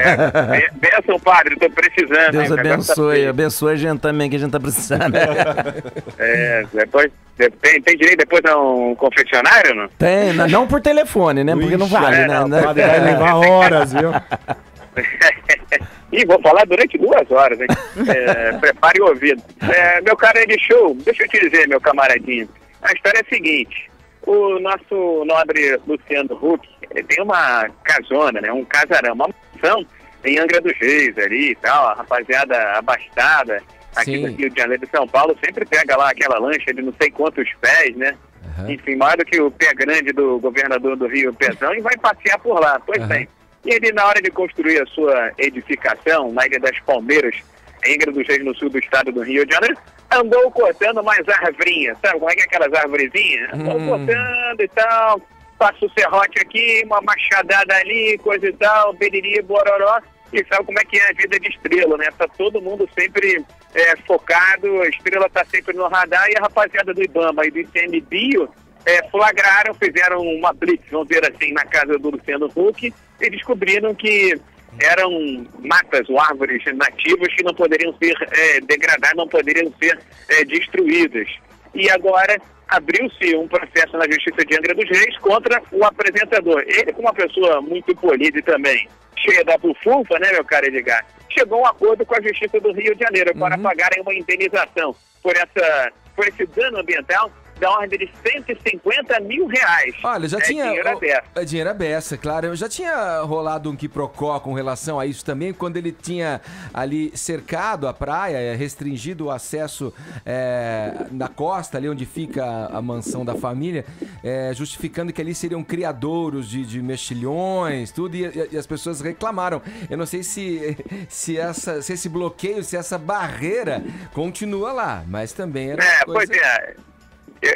Benção, padre. Tô precisando. Deus abençoe a gente também, que a gente tá precisando. Depois... Tem direito depois a um confessionário, não? Tem, não por telefone, né? Porque não vale, né? Vai levar horas, viu? Ih, vou falar durante 2 horas, hein? Prepare o ouvido. Meu cara de show, deixa eu te dizer, meu camaradinho. A história é a seguinte. O nosso nobre Luciano Huck, ele tem uma casona, né? Um casarão, uma mansão em Angra dos Reis ali e tal. A rapaziada abastada aqui no Rio de Janeiro e São Paulo sempre pega lá aquela lancha de não sei quantos pés, né? Enfim, maior do que o pé grande do governador do Rio, Pezão, e vai passear por lá. Pois bem. E ele, na hora de construir a sua edificação na Ilha das Palmeiras, em Angra dos Reis, no sul do estado do Rio de Janeiro, andou cortando mais arvrinhas. Sabe como é que é aquelas arvorezinhas? Andou cortando e tal, passa o serrote aqui, uma machadada ali, coisa e tal, beriri, bororó. E sabe como é que é a vida de estrela, né? Tá todo mundo sempre focado, a estrela tá sempre no radar, e a rapaziada do IBAMA e do ICMBio flagraram, fizeram uma blitz, vamos dizer assim, na casa do Luciano Huck, e descobriram que eram matas ou árvores nativas que não poderiam ser degradadas, não poderiam ser destruídas. E agora abriu-se um processo na Justiça de Angra dos Reis contra o apresentador. Ele, como uma pessoa muito polida e também cheia da bufunfa, né, meu caro Edgar, chegou a um acordo com a Justiça do Rio de Janeiro para pagarem uma indenização por esse dano ambiental da ordem de R$150 mil. Olha, já tinha... Dinheiro aberto. É dinheiro aberto, claro. Eu já tinha rolado um quiprocó com relação a isso também, quando ele tinha ali cercado a praia, restringido o acesso na costa, ali onde fica a mansão da família, justificando que ali seriam criadouros de mexilhões, tudo, e as pessoas reclamaram. Eu não sei se esse bloqueio, se essa barreira continua lá, mas também era coisa... Pois é.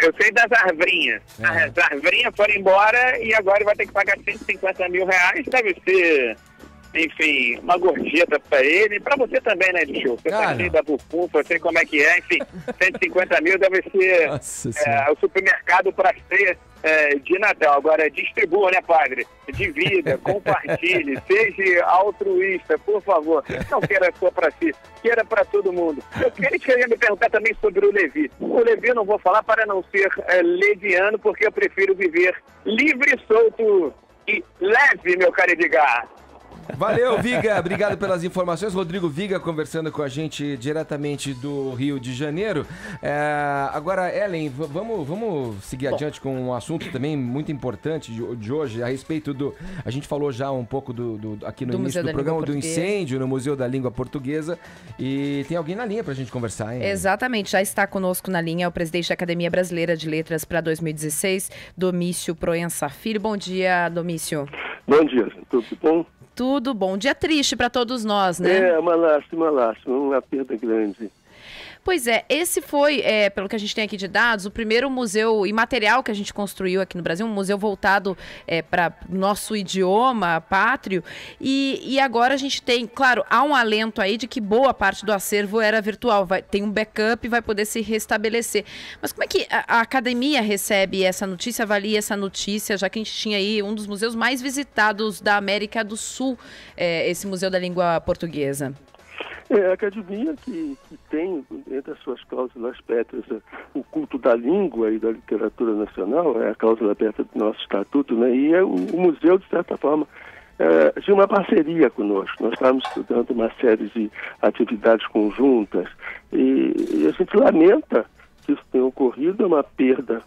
Eu sei das arvrinhas. As arvrinhas foram embora e agora vai ter que pagar R$150 mil. Deve ser enfim, uma gorjeta pra ele, pra você também, né, de show? Você tá cheio da bufunfa, eu sei como é que é, enfim, 150 mil deve ser o supermercado pra ceia de Natal. Agora, distribua, né, padre? Divida, compartilhe, seja altruísta, por favor. Não queira só pra si, queira pra todo mundo. Eu queria me perguntar também sobre o Levi. O Levi eu não vou falar para não ser leviano, porque eu prefiro viver livre, solto e leve, meu caro Edgar. Valeu, Viga. Obrigado pelas informações. Rodrigo Viga conversando com a gente diretamente do Rio de Janeiro. Agora, Ellen, vamos seguir adiante com um assunto também muito importante de hoje, a respeito do... A gente falou já um pouco aqui no início do programa, do incêndio no Museu da Língua Portuguesa. E tem alguém na linha pra gente conversar, hein? Exatamente, já está conosco na linha o presidente da Academia Brasileira de Letras para 2016, Domício Proença Filho. Bom dia, Domício. Bom dia, tudo bom? Tudo bom. Dia triste para todos nós, né? É, uma lástima, uma perda grande. Pois é, esse foi, pelo que a gente tem aqui de dados, o primeiro museu imaterial que a gente construiu aqui no Brasil, um museu voltado para nosso idioma pátrio, e agora a gente tem, claro, há um alento aí de que boa parte do acervo era virtual, tem um backup e vai poder se restabelecer. Mas como é que a academia recebe essa notícia, avalia essa notícia, já que a gente tinha aí um dos museus mais visitados da América do Sul, esse Museu da Língua Portuguesa? A academia que tem, entre as suas cláusulas pétreas, o culto da língua e da literatura nacional, é a cláusula pétrea do nosso estatuto, né? E o museu, de certa forma, tinha uma parceria conosco. Nós estávamos estudando uma série de atividades conjuntas e a gente lamenta que isso tenha ocorrido, é uma perda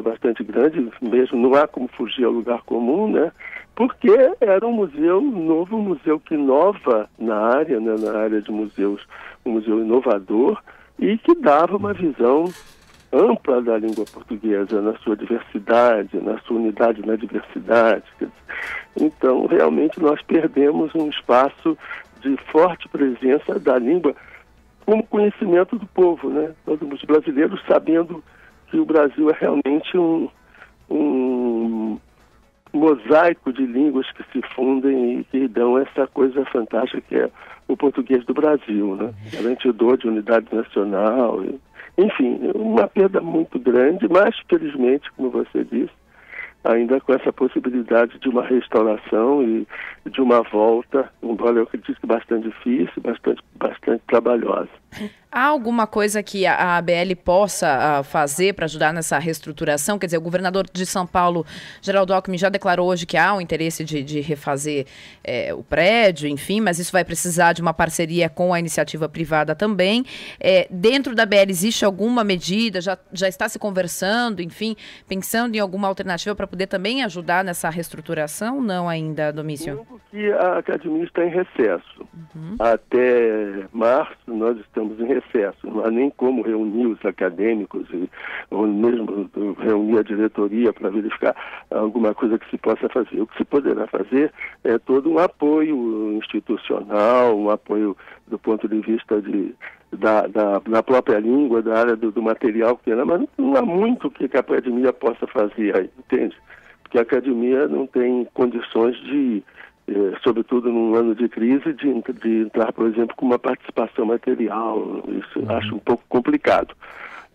bastante grande, mesmo não há como fugir ao lugar comum, né? Porque era um novo museu que inova na área, né? Na área de museus, um museu inovador e que dava uma visão ampla da língua portuguesa, na sua diversidade, na sua unidade na diversidade. Então, realmente, nós perdemos um espaço de forte presença da língua como conhecimento do povo, né? Todos os brasileiros sabendo que o Brasil é realmente um mosaico de línguas que se fundem e que dão essa coisa fantástica que é o português do Brasil, né? Garantidor de unidade nacional, enfim, uma perda muito grande, mas felizmente, como você disse, ainda com essa possibilidade de uma restauração e de uma volta, embora eu acredito que bastante difícil, bastante trabalhosa. Há alguma coisa que a ABL possa fazer para ajudar nessa reestruturação? Quer dizer, o governador de São Paulo, Geraldo Alckmin, já declarou hoje que há um interesse de refazer o prédio, enfim, mas isso vai precisar de uma parceria com a iniciativa privada também. Dentro da ABL existe alguma medida? Já está se conversando, enfim, pensando em alguma alternativa para poder também ajudar nessa reestruturação? Não ainda, Domício? Não, porque a academia está em recesso. Até março nós estamos em recesso. Não há nem como reunir os acadêmicos ou mesmo reunir a diretoria para verificar alguma coisa que se possa fazer. O que se poderá fazer é todo um apoio institucional, um apoio do ponto de vista da própria língua, da área do material, mas não há muito que a academia possa fazer aí, entende? Porque a academia não tem condições de, sobretudo num ano de crise, de entrar, por exemplo, com uma participação material. Isso eu acho um pouco complicado.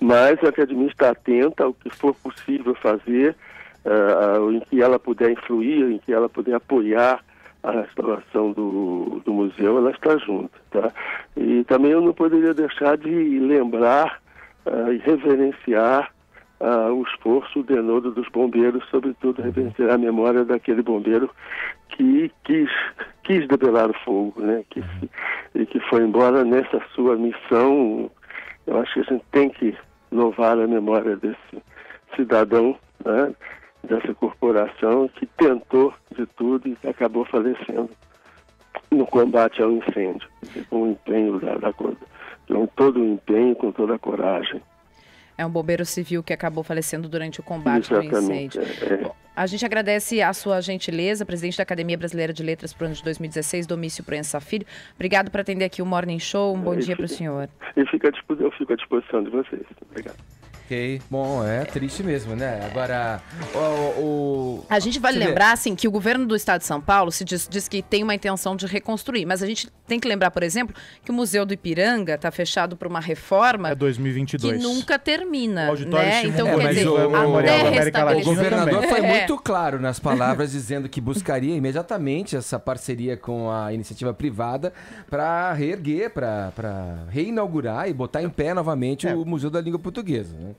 Mas a academia está atenta ao que for possível fazer, em que ela puder influir, em que ela puder apoiar a restauração do museu, ela está junto, tá? E também eu não poderia deixar de lembrar e reverenciar o esforço, o denodo dos bombeiros, sobretudo reverenciar a memória daquele bombeiro que quis debelar o fogo, né? E que foi embora nessa sua missão. Eu acho que a gente tem que louvar a memória desse cidadão, né? Dessa corporação que tentou de tudo e acabou falecendo no combate ao incêndio, com o empenho com todo o empenho, com toda a coragem. É um bombeiro civil que acabou falecendo durante o combate ao incêndio. Bom, a gente agradece a sua gentileza, presidente da Academia Brasileira de Letras para o ano de 2016, Domício Proença Filho. Obrigado por atender aqui o Morning Show. Um bom dia para o senhor. Eu fico à disposição de vocês. Obrigado. Ok. Bom, é triste mesmo, né? Agora, a gente vale lembrar, assim, que o governo do estado de São Paulo se diz que tem uma intenção de reconstruir, mas a gente tem que lembrar, por exemplo, que o Museu do Ipiranga está fechado por uma reforma... É 2022. Que nunca termina, auditório né? Então, quer dizer, o governador foi É. muito claro nas palavras, dizendo que buscaria imediatamente essa parceria com a iniciativa privada para reerguer, para reinaugurar e botar em pé novamente o Museu da Língua Portuguesa. Né?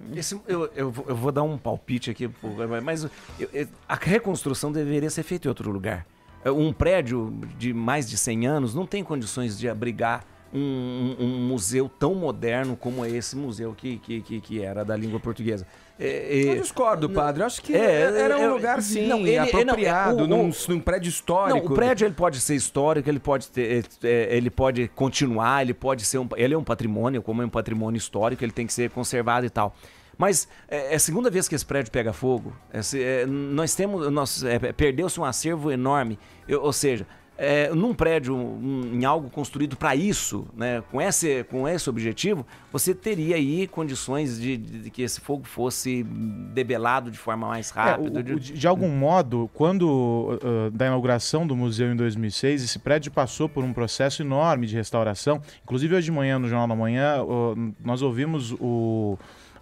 Eu vou dar um palpite aqui, mas a reconstrução deveria ser feita em outro lugar. Um prédio de mais de 100 anos não tem condições de abrigar um museu tão moderno como esse museu que era da língua portuguesa. Eu discordo, padre. Eu acho que era um lugar, sim, apropriado, num prédio histórico. Não, o prédio ele pode ser histórico, ele pode continuar, ele é um patrimônio, como é um patrimônio histórico, ele tem que ser conservado e tal. Mas é a segunda vez que esse prédio pega fogo. Perdeu-se um acervo enorme. Ou seja, num prédio, em algo construído para isso, né, com esse objetivo, você teria aí condições de que esse fogo fosse debelado de forma mais rápida. De algum modo, quando da inauguração do museu em 2006, esse prédio passou por um processo enorme de restauração. Inclusive hoje de manhã, no Jornal da Manhã, nós ouvimos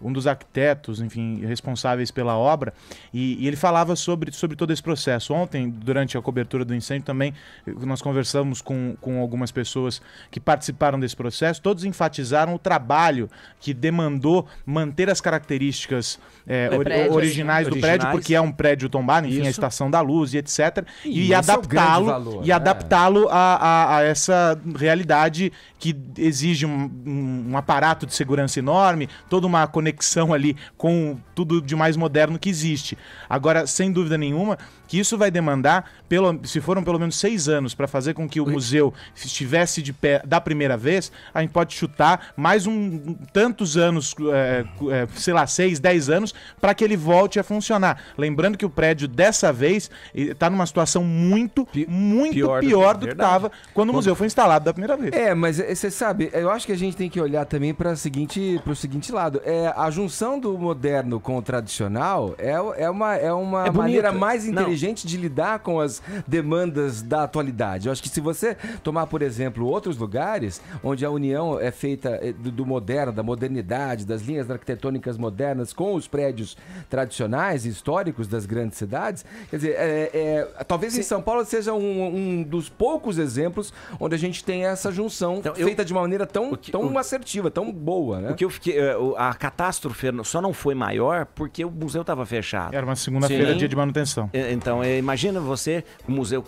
um dos arquitetos, enfim, responsáveis pela obra, e ele falava sobre todo esse processo. Ontem, durante a cobertura do incêndio, também nós conversamos com algumas pessoas que participaram desse processo. Todos enfatizaram o trabalho que demandou manter as características originais do prédio, porque é um prédio tombado, enfim, a Estação da Luz e etc. E adaptá-lo a essa realidade que exige um aparato de segurança enorme, toda uma conexão ali com tudo de mais moderno que existe. Agora, sem dúvida nenhuma, que isso vai demandar, se foram pelo menos 6 anos para fazer com que o museu estivesse de pé da primeira vez, a gente pode chutar mais tantos anos, sei lá, 6, 10 anos, para que ele volte a funcionar. Lembrando que o prédio, dessa vez, está numa situação muito pior do que estava quando o museu foi instalado da primeira vez. Mas você sabe, eu acho que a gente tem que olhar também para o seguinte lado. A junção do moderno com o tradicional é uma maneira mais inteligente de lidar com as demandas da atualidade. Eu acho que se você tomar, por exemplo, outros lugares onde a união é feita do moderno, da modernidade, das linhas arquitetônicas modernas com os prédios tradicionais e históricos das grandes cidades, quer dizer, talvez em São Paulo seja um dos poucos exemplos onde a gente tem essa junção feita de uma maneira tão assertiva, tão boa, né? A catástrofe só não foi maior porque o museu estava fechado. Era uma segunda-feira, dia de manutenção. Então, imagina você,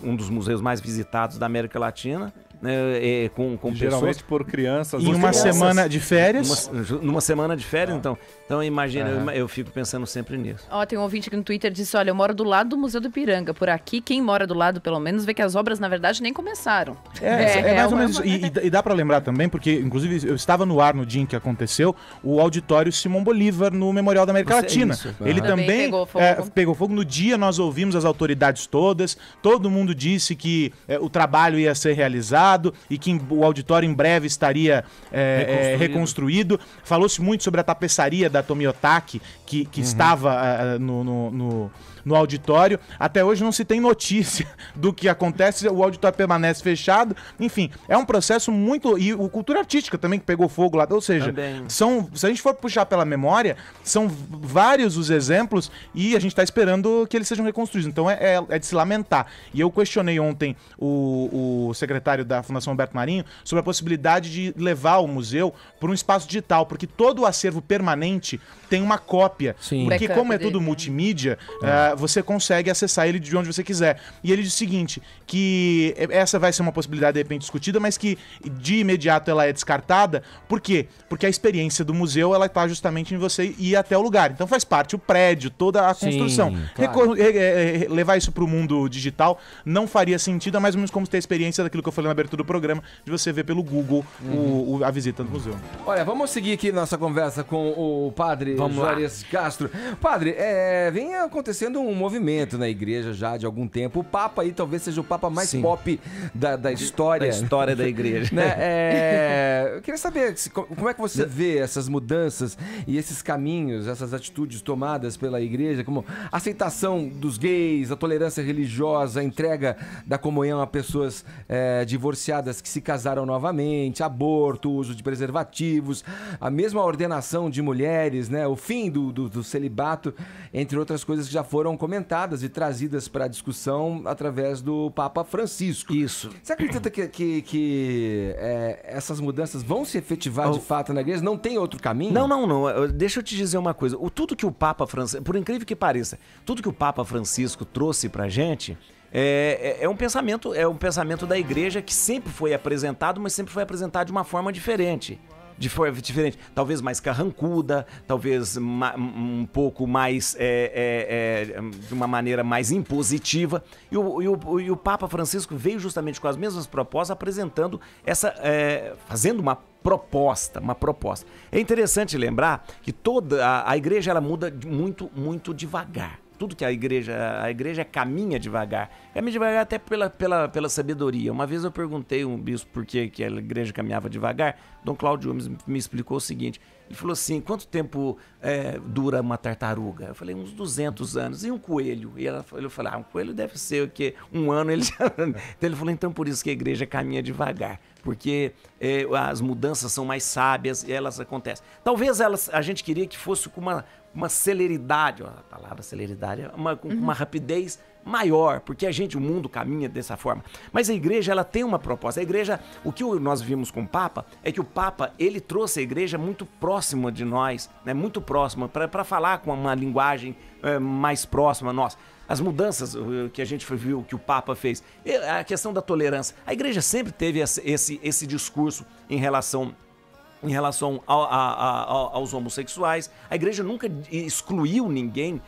um dos museus mais visitados da América Latina, né, com geralmente pessoas... por crianças. Em uma semana de férias. Numa semana de férias, então imagina, eu fico pensando sempre nisso. Tem um ouvinte aqui no Twitter que disse, olha, eu moro do lado do Museu do Ipiranga. Por aqui, quem mora do lado, pelo menos, vê que as obras, na verdade, nem começaram. Mais ou menos isso. E dá pra lembrar também, porque, inclusive, eu estava no ar no dia em que aconteceu, o auditório Simão Bolívar no Memorial da América Latina. Ele também pegou fogo. No dia nós ouvimos as autoridades todas, todo mundo disse que o trabalho ia ser realizado e que o auditório em breve estaria reconstruído. Falou-se muito sobre a tapeçaria da Tomiotaki, que estava no auditório. Até hoje não se tem notícia do que acontece, o auditório permanece fechado. Enfim, é um processo muito... E o Cultura Artística também, que pegou fogo lá. Ou seja, se a gente for puxar pela memória, são vários os exemplos e a gente está esperando que eles sejam reconstruídos. Então é de se lamentar. E eu questionei ontem o secretário da Fundação Alberto Marinho sobre a possibilidade de levar o museu para um espaço digital, porque todo o acervo permanente tem uma cópia. Sim. Porque como é tudo multimídia, você consegue acessar ele de onde você quiser. E ele diz o seguinte, que essa vai ser uma possibilidade de repente discutida, mas que de imediato ela é descartada. Por quê? Porque a experiência do museu, ela está justamente em você ir até o lugar. Então faz parte o prédio, toda a construção. Claro. Levar isso para o mundo digital não faria sentido, é mais ou menos como ter a experiência daquilo que eu falei na abertura abertura do programa, de você ver pelo Google a visita do museu. Olha, vamos seguir aqui nossa conversa com o padre Juarez Castro. Padre, vem acontecendo um movimento na igreja já de algum tempo. O Papa aí talvez seja o Papa mais pop da história. Da história da igreja. Né? Eu queria saber como é que você vê essas mudanças e esses caminhos, essas atitudes tomadas pela igreja, como a aceitação dos gays, a tolerância religiosa, a entrega da comunhão a pessoas divorciadas que se casaram novamente, aborto, uso de preservativos, a mesma ordenação de mulheres, né? O fim do celibato, entre outras coisas que já foram comentadas e trazidas para a discussão através do Papa Francisco. Isso. Você acredita que essas mudanças vão se efetivar de fato na igreja? Não tem outro caminho? Não. Deixa eu te dizer uma coisa. Tudo que o Papa Francisco, por incrível que pareça, tudo que o Papa Francisco trouxe pra gente é um pensamento da igreja que sempre foi apresentado, mas sempre foi apresentado de uma forma diferente. Talvez mais carrancuda, talvez um pouco mais de uma maneira mais impositiva. E o Papa Francisco veio justamente com as mesmas propostas, apresentando fazendo uma proposta. É interessante lembrar que toda a igreja ela muda muito, muito devagar. Tudo que a igreja caminha devagar. Caminha devagar até pela sabedoria. Uma vez eu perguntei um bispo por que a igreja caminhava devagar. Dom Cláudio me explicou o seguinte. Ele falou assim, quanto tempo dura uma tartaruga? Eu falei, uns 200 anos. E um coelho? E ele falou, um coelho deve ser o quê? Um ano. Então ele falou, então por isso que a igreja caminha devagar. Porque as mudanças são mais sábias e elas acontecem. Talvez a gente queria que fosse com uma celeridade, a palavra celeridade, com uma rapidez maior, porque o mundo caminha dessa forma. Mas a igreja, ela tem uma proposta. A igreja, o que nós vimos com o Papa, é que o Papa, ele trouxe a igreja muito próxima de nós, né, muito próxima, para falar com uma linguagem mais próxima a nós. As mudanças que a gente viu que o Papa fez, a questão da tolerância. A igreja sempre teve esse discurso em relação aos homossexuais. A igreja nunca excluiu ninguém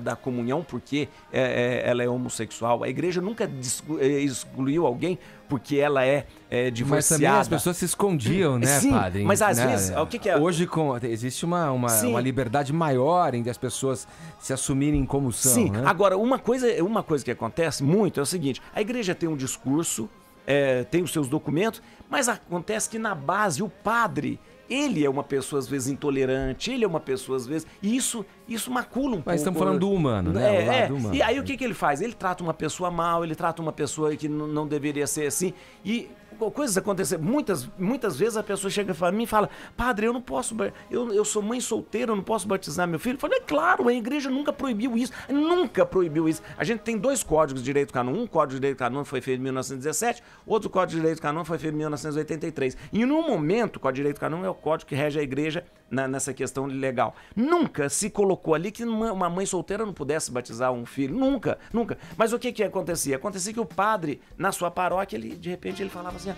da comunhão porque ela é homossexual. A igreja nunca excluiu alguém porque ela é divorciada. Mas também as pessoas se escondiam, né, sim, padre? Mas às vezes, o que é? Hoje existe uma liberdade maior em as pessoas se assumirem como são. Sim, né? Agora, uma coisa que acontece muito é o seguinte, a igreja tem um discurso, tem os seus documentos, mas acontece que na base o padre, ele é uma pessoa às vezes intolerante, ele é uma pessoa às vezes, e isso macula um pouco. Mas estamos falando do humano, né? O lado humano. E aí o que ele faz? Ele trata uma pessoa mal, ele trata uma pessoa que não deveria ser assim, e coisas acontecem. Muitas vezes a pessoa chega para mim e fala, padre, eu não posso, eu sou mãe solteira, eu não posso batizar meu filho. Eu falei, é claro, a igreja nunca proibiu isso. A gente tem 2 códigos de direito canônico. Um código de direito canônico foi feito em 1917, outro código de direito canônico foi feito em 1983. E no momento, o código de direito canônico é o código que rege a igreja nessa questão legal. Nunca se colocou ali que uma mãe solteira não pudesse batizar um filho. Nunca. Mas o que acontecia? Acontecia que o padre, na sua paróquia, de repente ele falava assim,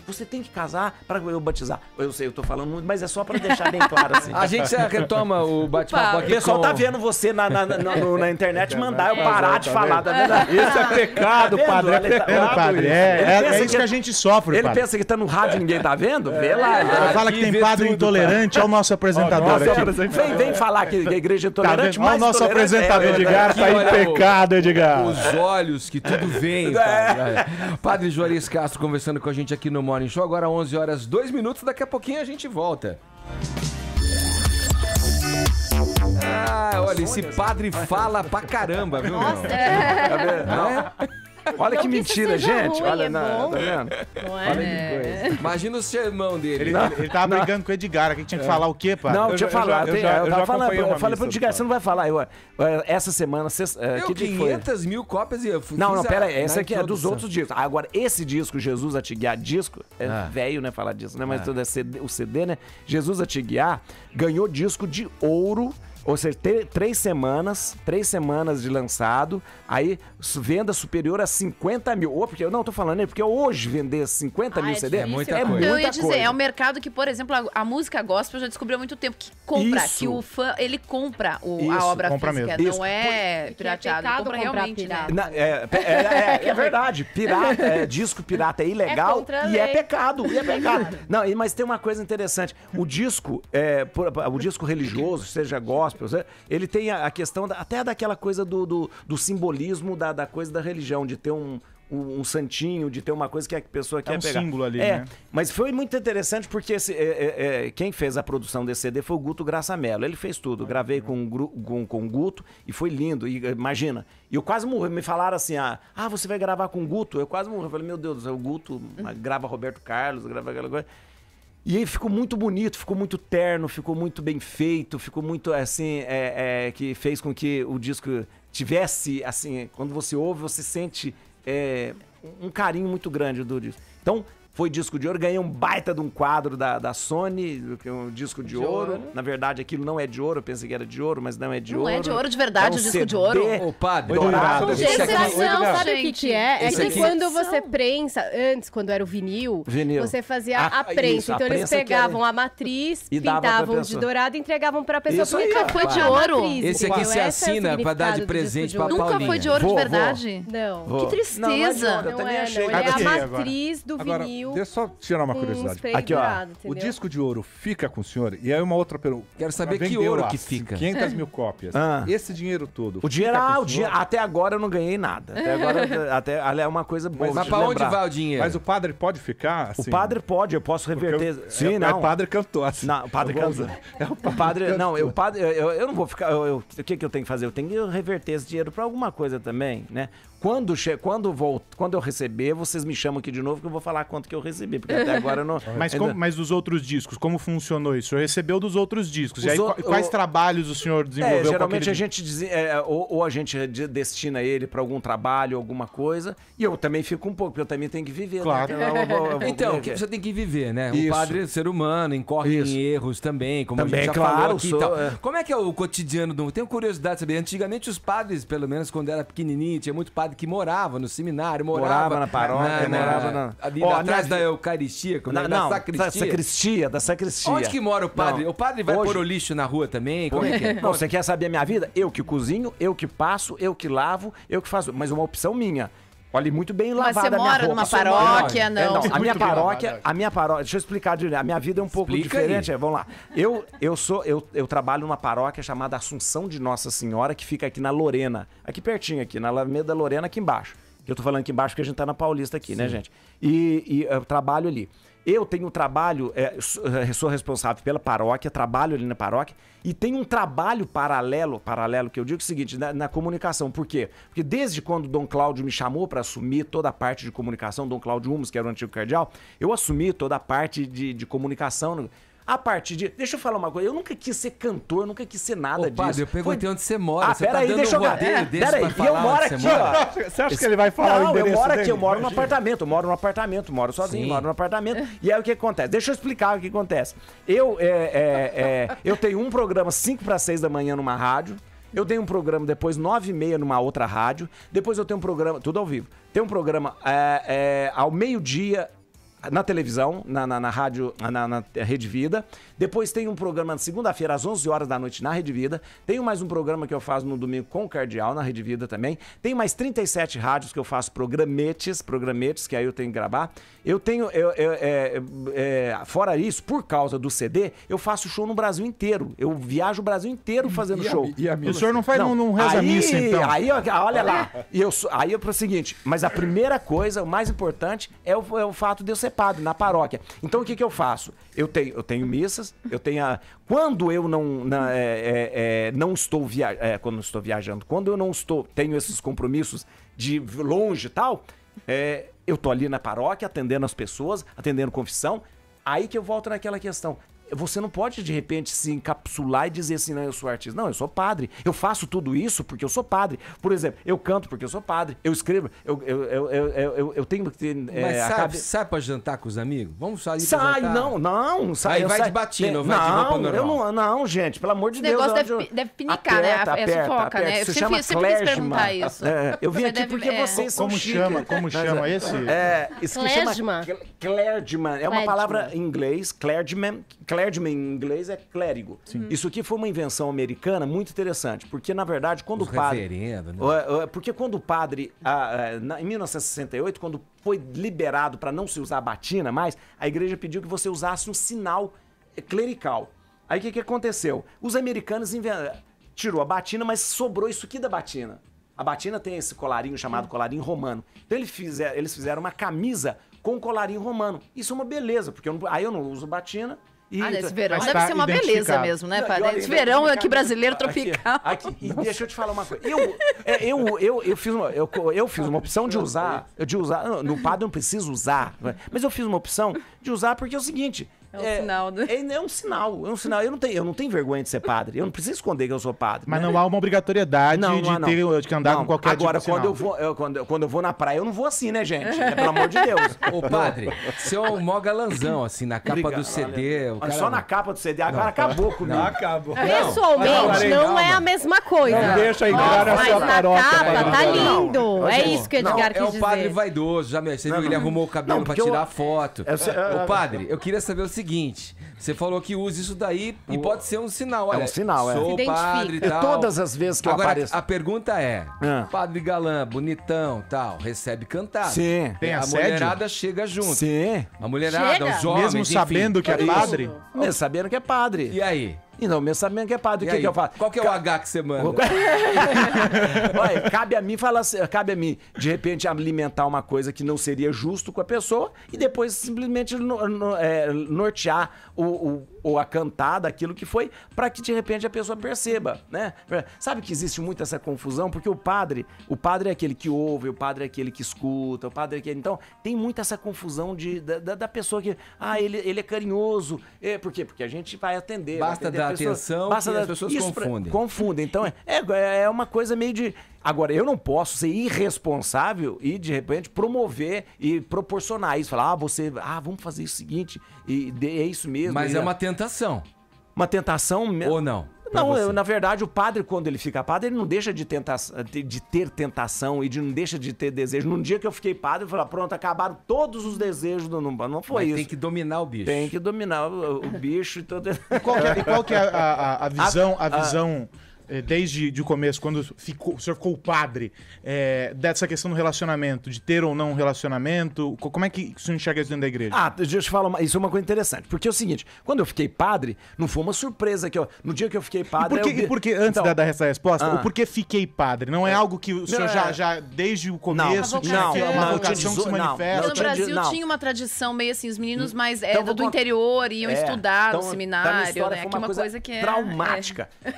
você tem que casar para eu batizar. Eu sei, eu tô falando muito, mas é só para deixar bem claro assim. A gente retoma o bate-papo aqui. O pessoal tá vendo você na internet mandar eu parar de falar, tá vendo? Isso é pecado, padre. É pecado, padre. É isso que a gente sofre, ele padre. Pensa que tá no rádio e ninguém tá vendo? Vê lá. Fala que tem padre intolerante, é o nosso apresentador aqui. Vem falar que a igreja é intolerante, mas o nosso apresentador Edgar tá em pecado, Edgar. Os olhos que tudo vem, padre. Padre Juarez Castro conversando com a gente aqui no Morning Show, agora 11 horas 2 minutos, daqui a pouquinho a gente volta. Olha, esse padre fala pra caramba, viu? Nossa, Olha que mentira, gente. Ruim, olha, tá vendo? Olha que coisa. Imagina o sermão dele. Ele tava brigando com o Edgar. Aqui tinha que falar o quê, padre? Não, deixa eu falar. Eu falei pro Edgar, você você não vai falar. Essa semana, que 500 mil cópias e eu fui. Não, pera aí. Essa aqui é dos outros discos. Agora, esse disco, Jesus a Te Guiar, disco, velho, né, falar disso, né? Mas tudo o CD, né? Jesus a Te Guiar ganhou disco de ouro Ou seja, 3 semanas de lançado, aí venda superior a 50 mil. Ou porque eu não tô falando, porque hoje vender 50 mil CD é muita coisa. muita Eu ia dizer, coisa. é um mercado que, por exemplo, a música gospel já descobriu há muito tempo que compra, Isso. que o fã, ele compra Isso, a obra compra física, mesmo. não é pirateado, ele compra realmente, né? É verdade, disco pirata é ilegal contra a e é lei. pecado, Não, mas tem uma coisa interessante, o disco religioso, seja gospel, ele tem a questão até daquela coisa do simbolismo da coisa da religião, de ter um santinho, de ter uma coisa que a pessoa quer pegar. É um símbolo ali, né? Mas foi muito interessante porque quem fez a produção desse CD foi o Guto Graçamelo. Ele fez tudo. Gravei com o Guto e foi lindo. E, imagina. E eu quase morri. Me falaram assim, você vai gravar com o Guto? Eu quase morri. Eu falei, meu Deus, o Guto grava Roberto Carlos, grava aquela coisa. E aí ficou muito bonito, ficou muito terno, ficou muito bem feito, ficou muito assim, que fez com que o disco tivesse, assim, quando você ouve, você sente um carinho muito grande do disco. Então, foi disco de ouro, ganhei um baita de um quadro da Sony, um disco de ouro. Na verdade, aquilo não é de ouro, eu pensei que era de ouro, mas não é de ouro. Não é de ouro de verdade, o disco de ouro. Ô, padre, dourado. Sabe o que é? É que aqui- quando você prensa, antes, quando era o vinil, você fazia a prensa. isso, a Então eles prensa que pegavam era- a matriz, e dava pra pintavam de pessoa. dourado e entregavam pra pessoa. Isso aí, Nunca foi de ó. ouro. Esse aqui se assina pra dar de presente pra Nunca Paulinha. foi de ouro Vou, de verdade? Não. Vou. Que tristeza. Eu também achei. Ele é Aqui, a agora. matriz do Agora, vinil. deixa eu só tirar uma com curiosidade. spray Aqui, ó, dourado, O entendeu? disco de ouro fica com o senhor? E aí uma outra pergunta. Quero saber que Vendeu ouro lá que fica. 500 mil cópias. Esse dinheiro todo. O dinheiro, fica com o senhor? até agora eu não ganhei nada. Até agora, é uma coisa boa. Mas de pra onde lembrar. vai o dinheiro? Mas o padre pode ficar assim? O padre pode, eu posso reverter. Sim, não. É padre cantor. Assim. Não, o padre Eu vou canta. usar. O padre, não, eu não vou ficar. O que eu tenho que fazer? Eu tenho que reverter esse dinheiro pra alguma coisa também, né? Quando eu receber, vocês me chamam aqui de novo que eu vou falar quanto que eu recebi, porque até agora eu não. Mas dos outros discos, como funcionou isso? O senhor recebeu dos outros discos. E aí, Os quais trabalhos o senhor desenvolveu com geralmente aquele... a gente ou a gente destina ele pra algum trabalho, alguma coisa, e eu também fico um pouco, porque eu também tenho que viver. Claro. Né? Eu vou Então, ver você tem que viver, né? Isso. O padre é ser humano, incorre Isso. em erros também, como Também, a gente já claro, falou aqui e sou, tal. é. Como é que é o cotidiano do... Tenho curiosidade de saber. Antigamente os padres, pelo menos quando era pequenininho, tinha muito padre que morava no seminário, morava na paróquia, morava ali Ó, atrás minha da Eucaristia, como é, Não, da sacristia. Da sacristia. Onde que mora o padre? Não. O padre vai Hoje- pôr o lixo na rua também? Como é que é? Não, você quer saber a minha vida? Eu que cozinho, eu que passo, eu que lavo, eu que faço. Mas é uma opção minha. Olha, muito bem Mas lavada você a minha mora roupa. numa Sou paróquia, maior. não? A minha Muito bem paróquia, lavada. deixa eu explicar direito. A minha vida é um pouco Explica diferente. aí. Vamos lá. Eu trabalho numa paróquia chamada Assunção de Nossa Senhora, que fica aqui na Lorena. Aqui pertinho, aqui, na Alameda da Lorena, aqui embaixo. Eu tô falando aqui embaixo porque a gente tá na Paulista aqui, né, gente? E eu trabalho ali. Eu tenho um trabalho, sou responsável pela paróquia, trabalho ali na paróquia, e tenho um trabalho paralelo, que eu digo o seguinte, na comunicação. Por quê? Porque desde quando o Dom Cláudio me chamou para assumir toda a parte de comunicação, Dom Cláudio Humos, que era o antigo cardeal, eu assumi toda a parte de comunicação. A partir de... Deixa eu falar uma coisa. Eu nunca quis ser cantor, nunca quis ser nada disso. Padre, eu perguntei onde você mora. Você pera aí, deixa eu... rodeio desse Pera aí, pra e falar eu moro onde aqui, você mora? ó. Você acha que ele vai falar o Não, endereço eu moro aqui, dele? eu moro num Imagina. apartamento, moro sozinho, Sim. moro num apartamento. E aí o que acontece? Deixa eu explicar o que acontece. Eu tenho um programa 5 para 6 da manhã numa rádio. Eu tenho um programa depois 9h30 numa outra rádio. Depois eu tenho um programa, tudo ao vivo. Tem um programa ao meio-dia na televisão, na rádio, na Rede Vida. Depois tem um programa na segunda-feira, às 11 horas da noite, na Rede Vida. Tenho mais um programa que eu faço no domingo com o Cardeal, na Rede Vida também. Tem mais 37 rádios que eu faço programetes, que aí eu tenho que gravar. Eu tenho, fora isso, por causa do CD, eu faço show no Brasil inteiro. Eu viajo o Brasil inteiro fazendo show. E a E o senhor não faz, não reza missa, então? Aí, olha lá. Aí eu pro seguinte, mas a primeira coisa, o mais importante, é o fato de eu ser padre na paróquia. Então o que eu faço? Eu tenho missas, quando eu não estou viajando, quando eu não tenho esses compromissos de longe e tal, eu tô ali na paróquia atendendo as pessoas, atendendo confissão. Aí que eu volto naquela questão. você não pode, de repente, se encapsular e dizer assim, não, eu sou artista. Não, eu sou padre. Eu faço tudo isso porque eu sou padre. Por exemplo, eu canto porque eu sou padre. Eu escrevo, eu tenho que ter... Mas sai pra jantar com os amigos? Vamos sair pra Sai, jantar? não. Sai, Aí vai de batina, ou vai de roupa normal? Não, gente, pelo amor de Deus. Esse negócio deve pinicar, né? É sufoca, né? Isso Eu chama sempre quis perguntar Klezmer. isso. Eu vim aqui porque vocês são Como chiques. chama esse? Isso que chama clergyman. É uma palavra em inglês. Clergyman em inglês é clérigo. Isso aqui foi uma invenção americana muito interessante, porque na verdade quando o padre... reverendo, né? Porque quando o padre, em 1968, quando foi liberado para não se usar a batina mais, a igreja pediu que você usasse um sinal clerical. Aí o que aconteceu? Os americanos tirou a batina, mas sobrou isso aqui da batina. A batina tem esse colarinho chamado colarinho romano. Então eles fizeram uma camisa com colarinho romano. Isso é uma beleza, porque aí eu não uso batina. Nesse verão deve ser uma beleza mesmo, né, padre? Esse verão aqui brasileiro tropical. E deixa eu te falar uma coisa. Eu fiz uma opção de usar. No padre eu não preciso usar, mas eu fiz uma opção de usar porque é o seguinte. Sinal, né? É um sinal. Eu não tenho vergonha de ser padre. Eu não preciso esconder que eu sou padre. Mas não há uma obrigatoriedade de andar com qualquer Agora, tipo de quando eu vou na praia, eu não vou assim, né, gente? Pelo amor de Deus. Ô, padre, você é um mó galanzão, assim, na capa do CD. Só na capa do CD. Agora acabou comigo. Não acabou. Pessoalmente, não é a mesma coisa. Não deixa entrar na sua taroca. Capa, tá lindo. É isso que o Edgar quis dizer. É um padre vaidoso. Você viu que ele arrumou o cabelo pra tirar foto. Ô, padre, eu queria saber o seguinte. Você falou que usa isso daí e pode ser um sinal. Olha, é um sinal, sou padre e tal. Todas as vezes que eu apareço. A pergunta é, padre galã, bonitão, tal, recebe cantado. Sim. Tem a assédio? mulherada chega junto. Sim. A mulherada, os homens, mesmo sabendo que é padre? Mesmo sabendo que é padre. E aí? E não, mesmo sabendo que é padre, o que eu faço? Qual que é o H que você manda? Olha, cabe a mim, de repente, alimentar uma coisa que não seria justo com a pessoa e depois simplesmente nortear ou a cantada, aquilo que foi, para que de repente a pessoa perceba, né? Sabe que existe muito essa confusão, porque o padre é aquele que ouve, o padre é aquele que escuta, o padre é aquele... Então, tem muito essa confusão da pessoa que, ele é carinhoso. Por quê? Porque a gente vai atender. Basta dar atenção, as pessoas confundem. Confundem. Então, é uma coisa meio de... Agora, eu não posso ser irresponsável e, de repente, promover e proporcionar isso. Falar, vamos fazer isso seguinte, e é isso mesmo. Mas é uma tentação. Uma tentação... Ou não? Não, na verdade, o padre, quando ele fica padre, ele não deixa de ter tentação e não deixa de ter desejo. Num dia que eu fiquei padre, eu falei, pronto, acabaram todos os desejos do... Não foi isso. Tem que dominar o bicho. Tem que dominar o bicho e todo... Qual que é a visão... Desde o começo, quando o senhor ficou padre, dessa questão do relacionamento, de ter ou não um relacionamento, como é que o senhor enxerga isso dentro da igreja? Deixa eu te falar, isso é uma coisa interessante, porque é o seguinte, quando eu fiquei padre, não foi uma surpresa, no dia que eu fiquei padre... E por que antes dessa resposta, o porquê fiquei padre? Não é algo que o senhor já desde o começo, tinha uma vocação que se manifesta? No Brasil tinha uma tradição meio assim, os meninos mais do interior iam estudar no seminário, né? Aqui uma coisa que é...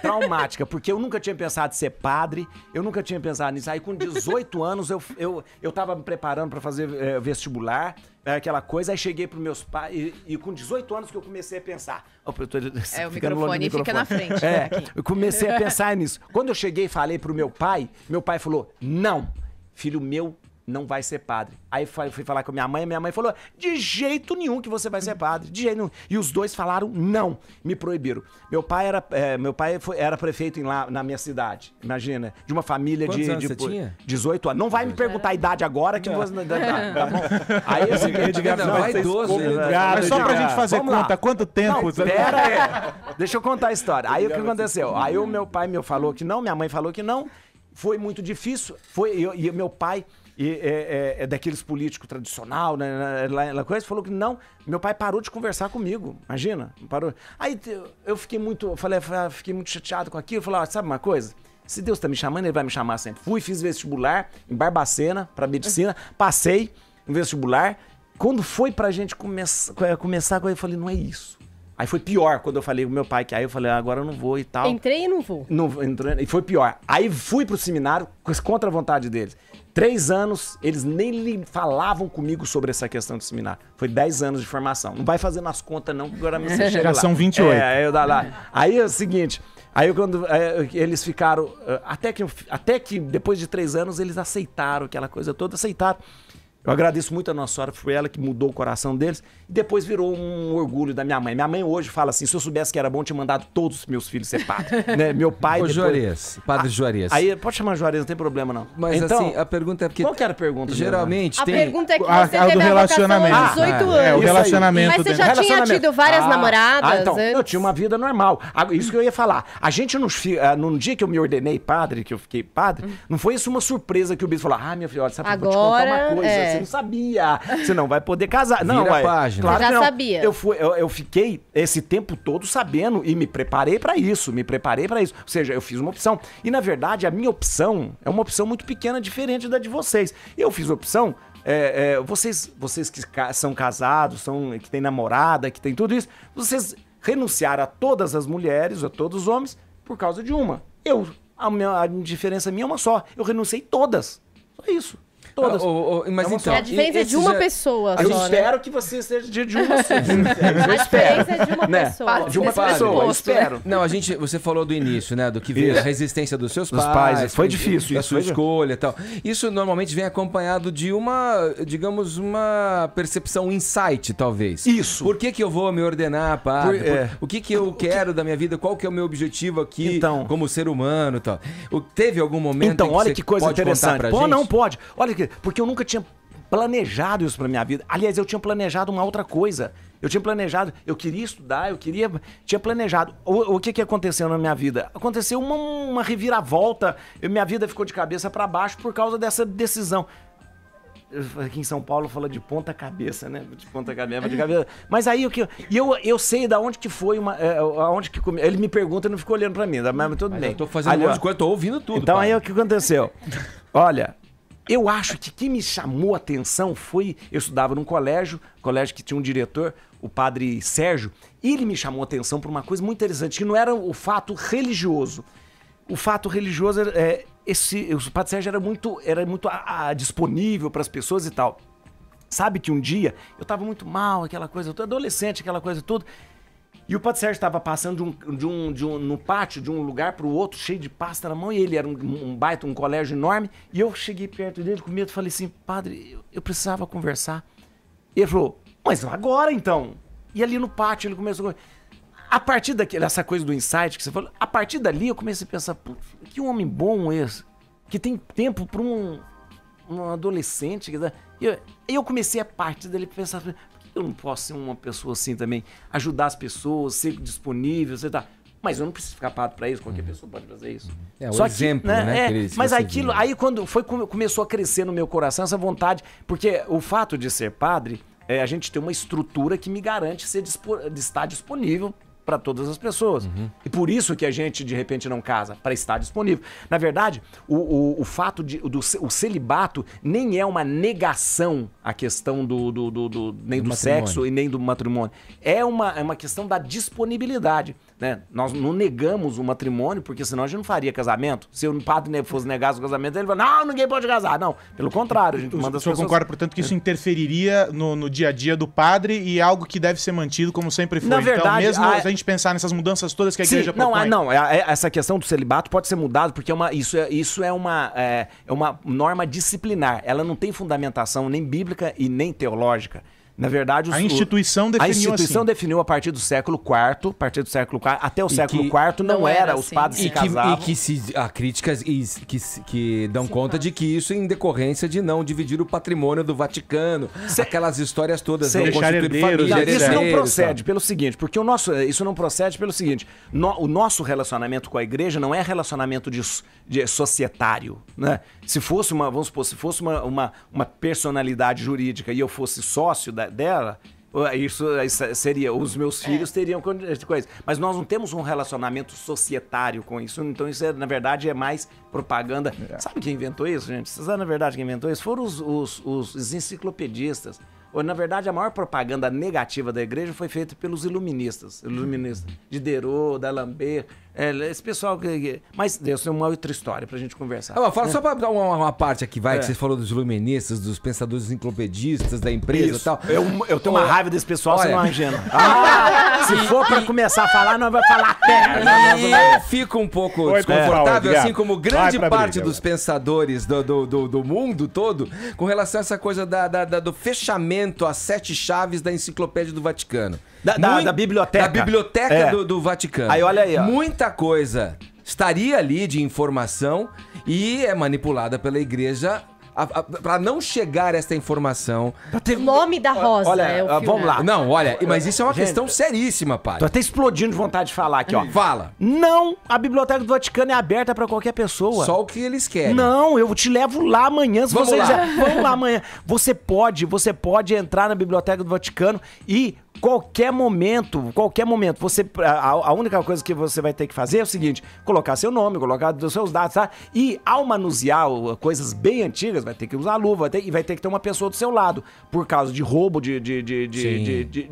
Traumática, porque eu nunca tinha pensado em ser padre, eu nunca tinha pensado nisso. Aí com 18 anos eu tava me preparando para fazer vestibular, aquela coisa, aí cheguei pros meus pais e com 18 anos que eu comecei a pensar. O microfone fica na frente. Eu comecei a pensar nisso. Quando eu cheguei e falei pro meu pai falou, não, filho meu não vai ser padre. Aí fui falar com minha mãe falou, de jeito nenhum que você vai ser padre, de jeito nenhum. E os dois falaram não, me proibiram. Meu pai era prefeito lá na minha cidade, imagina, de uma família Quantos anos você tinha? 18 anos. Não vai me perguntar a idade agora, que você... Tá bom? Aí vai idoso. Mas só pra gente fazer conta, quanto tempo... Não, pera aí. Deixa eu contar a história. Aí o que aconteceu? Aí o meu pai me falou que não, minha mãe falou que não, foi muito difícil, e meu pai... é daqueles políticos tradicional, né, coisa, falou que não, meu pai parou de conversar comigo, imagina, parou. Aí eu fiquei muito chateado com aquilo, eu falei, sabe uma coisa? Se Deus tá me chamando, ele vai me chamar sempre. Fiz vestibular em Barbacena, pra medicina, passei no vestibular, quando foi pra gente começar com ele, eu falei, não é isso. Aí foi pior quando eu falei com meu pai, que aí eu falei, agora eu não vou e tal. Entrei e não vou. E foi pior. Aí fui pro seminário contra a vontade deles. 3 anos, eles nem falavam comigo sobre essa questão do seminário. Foi 10 anos de formação. Não vai fazendo as contas não, porque agora você chega lá. Já são 28. Eu dá lá. Aí é o seguinte, quando eles ficaram, até que depois de 3 anos eles aceitaram aquela coisa toda, aceitaram. Eu agradeço muito a Nossa Senhora, foi ela que mudou o coração deles. E depois virou um orgulho da minha mãe. Minha mãe hoje fala assim, se eu soubesse que era bom, tinha mandado todos os meus filhos ser padre. Né? Meu pai... Ô, Juarez, Padre Juarez. Aí, pode chamar Juarez, não tem problema não. Mas então, assim, a pergunta é porque... Qual que era a pergunta? Geralmente tem... A pergunta é que você teve do relacionamento. aos 18 anos. É, o relacionamento. Mas você já tinha tido várias namoradas então, antes? eu tinha uma vida normal. Isso que eu ia falar. A gente, no dia que eu me ordenei padre, que eu fiquei padre, não foi isso uma surpresa que o bispo falou, minha filha, olha, sabe, vou te contar uma coisa, você não sabia, você não vai poder casar. Não, Vira a página. Claro você já que não. sabia. Eu fiquei esse tempo todo sabendo e me preparei pra isso. Ou seja, eu fiz uma opção. E, na verdade, a minha opção é uma opção muito pequena, diferente da de vocês. Eu fiz a opção... vocês que são casados, que têm namorada, que tem tudo isso, vocês renunciaram a todas as mulheres, a todos os homens, por causa de uma. A diferença minha é uma só. Eu renunciei todas. Só isso. Todas. Mas então, a diferença é de uma pessoa eu só, espero né? que você seja de uma só. A diferença é de uma pessoa. De uma pessoa, eu espero. Não, você falou do início, né? Do que veio a resistência dos seus pais. Foi difícil. A sua escolha e tal. Isso normalmente vem acompanhado de digamos, uma percepção, um insight, talvez. Isso. Por que eu vou me ordenar, padre? O que eu quero da minha vida? Qual que é o meu objetivo aqui como ser humano e tal? Teve algum momento então, em que olha você que coisa pode interessante. contar pra gente? Não pode. Olha que... Porque eu nunca tinha planejado isso pra minha vida. Aliás, eu tinha planejado uma outra coisa. Eu queria estudar, tinha planejado. O que aconteceu na minha vida? Aconteceu uma reviravolta. Minha vida ficou de cabeça pra baixo por causa dessa decisão. Aqui em São Paulo fala de ponta cabeça, né? De ponta cabeça, de cabeça. Mas aí eu sei da onde que foi ele me pergunta e não ficou olhando pra mim, mas tudo bem. Eu tô fazendo um monte de coisa, tô ouvindo tudo. Então pai. aí o que aconteceu? Olha, eu acho que quem me chamou a atenção foi... Eu estudava num colégio que tinha um diretor, o padre Sérgio, e ele me chamou a atenção por uma coisa muito interessante, que não era o fato religioso. O fato religioso, o padre Sérgio era muito disponível para as pessoas e tal. Sabe que um dia eu tava muito mal, aquela coisa toda, adolescente, aquela coisa toda, e o padre Sérgio estava passando no pátio de um lugar para o outro, cheio de pasta na mão, e ele era um colégio enorme, e eu cheguei perto dele com medo e falei assim, padre, eu precisava conversar. E ele falou, mas agora então? E ali no pátio ele começou... A partir dessa coisa do insight que você falou, a partir dali eu comecei a pensar, que homem bom esse, que tem tempo para um adolescente. E eu comecei a partir dali a pensar, eu não posso ser uma pessoa assim também, ajudar as pessoas, ser disponível, mas eu não preciso ficar padre para isso, qualquer pessoa pode fazer isso. O exemplo, né? Mas aquilo, aí quando começou a crescer no meu coração essa vontade, porque o fato de ser padre, a gente tem uma estrutura que me garante de estar disponível para todas as pessoas. E por isso que a gente, de repente, não casa, para estar disponível. Na verdade, o fato o celibato nem é uma negação à questão nem do sexo e nem do matrimônio. É uma questão da disponibilidade. Né? Nós não negamos o matrimônio, porque senão a gente não faria casamento. Se o padre fosse negar o casamento, ele fala, não, ninguém pode casar. Não, pelo contrário, a gente manda as pessoas... O senhor concorda, portanto, que isso interferiria no dia a dia do padre e é algo que deve ser mantido como sempre foi. Na verdade, então, mesmo a gente pensar nessas mudanças todas que a igreja propõe... Essa questão do celibato pode ser mudado, porque isso é uma norma disciplinar. Ela não tem fundamentação nem bíblica e nem teológica. Na verdade, a instituição definiu a partir do século IV, até o século IV não era os padres se casavam. Há críticas que dão conta de que isso é em decorrência de não dividir o patrimônio do Vaticano, aquelas histórias todas, não constituir família. Isso não procede pelo seguinte, porque isso não procede pelo seguinte, o nosso relacionamento com a igreja não é relacionamento de societário, né? Se fosse uma personalidade jurídica e eu fosse sócio dela, isso seria, os meus filhos teriam coisa. Mas nós não temos um relacionamento societário com isso. Então isso, na verdade, é mais propaganda. Sabe quem inventou isso, gente? Vocês sabem, na verdade, quem inventou isso? Foram os enciclopedistas. na verdade, a maior propaganda negativa da igreja foi feita pelos iluministas de Diderot, d'Alembert, esse pessoal mas Deus, é uma outra história pra gente conversar. Fala só pra dar uma parte aqui, que você falou dos iluministas, dos pensadores enciclopedistas da empresa e tal. Eu tenho uma raiva desse pessoal, você não imagina. Se for pra começar a falar, nós vamos falar até. Fica um pouco desconfortável, assim como grande parte dos pensadores do mundo todo, com relação a essa coisa do fechamento às 7 chaves da enciclopédia do Vaticano. Da biblioteca. Da biblioteca do Vaticano. Aí olha aí, ó. Muita coisa estaria ali de informação e é manipulada pela igreja para não chegar essa informação. Nome da Rosa. Olha, vamos lá. Não, olha, mas isso é uma questão seríssima, pai. Tô até explodindo de vontade de falar aqui, ó. Fala. Não, a Biblioteca do Vaticano é aberta para qualquer pessoa. Só o que eles querem. Não, eu te levo lá amanhã, se você quiser. Vamos lá amanhã. Você pode entrar na Biblioteca do Vaticano e qualquer momento, você, a única coisa que você vai ter que fazer é o seguinte, colocar seu nome, colocar os seus dados, tá? E ao manusear coisas bem antigas, vai ter que usar luva, e vai ter que ter uma pessoa do seu lado, por causa de roubo,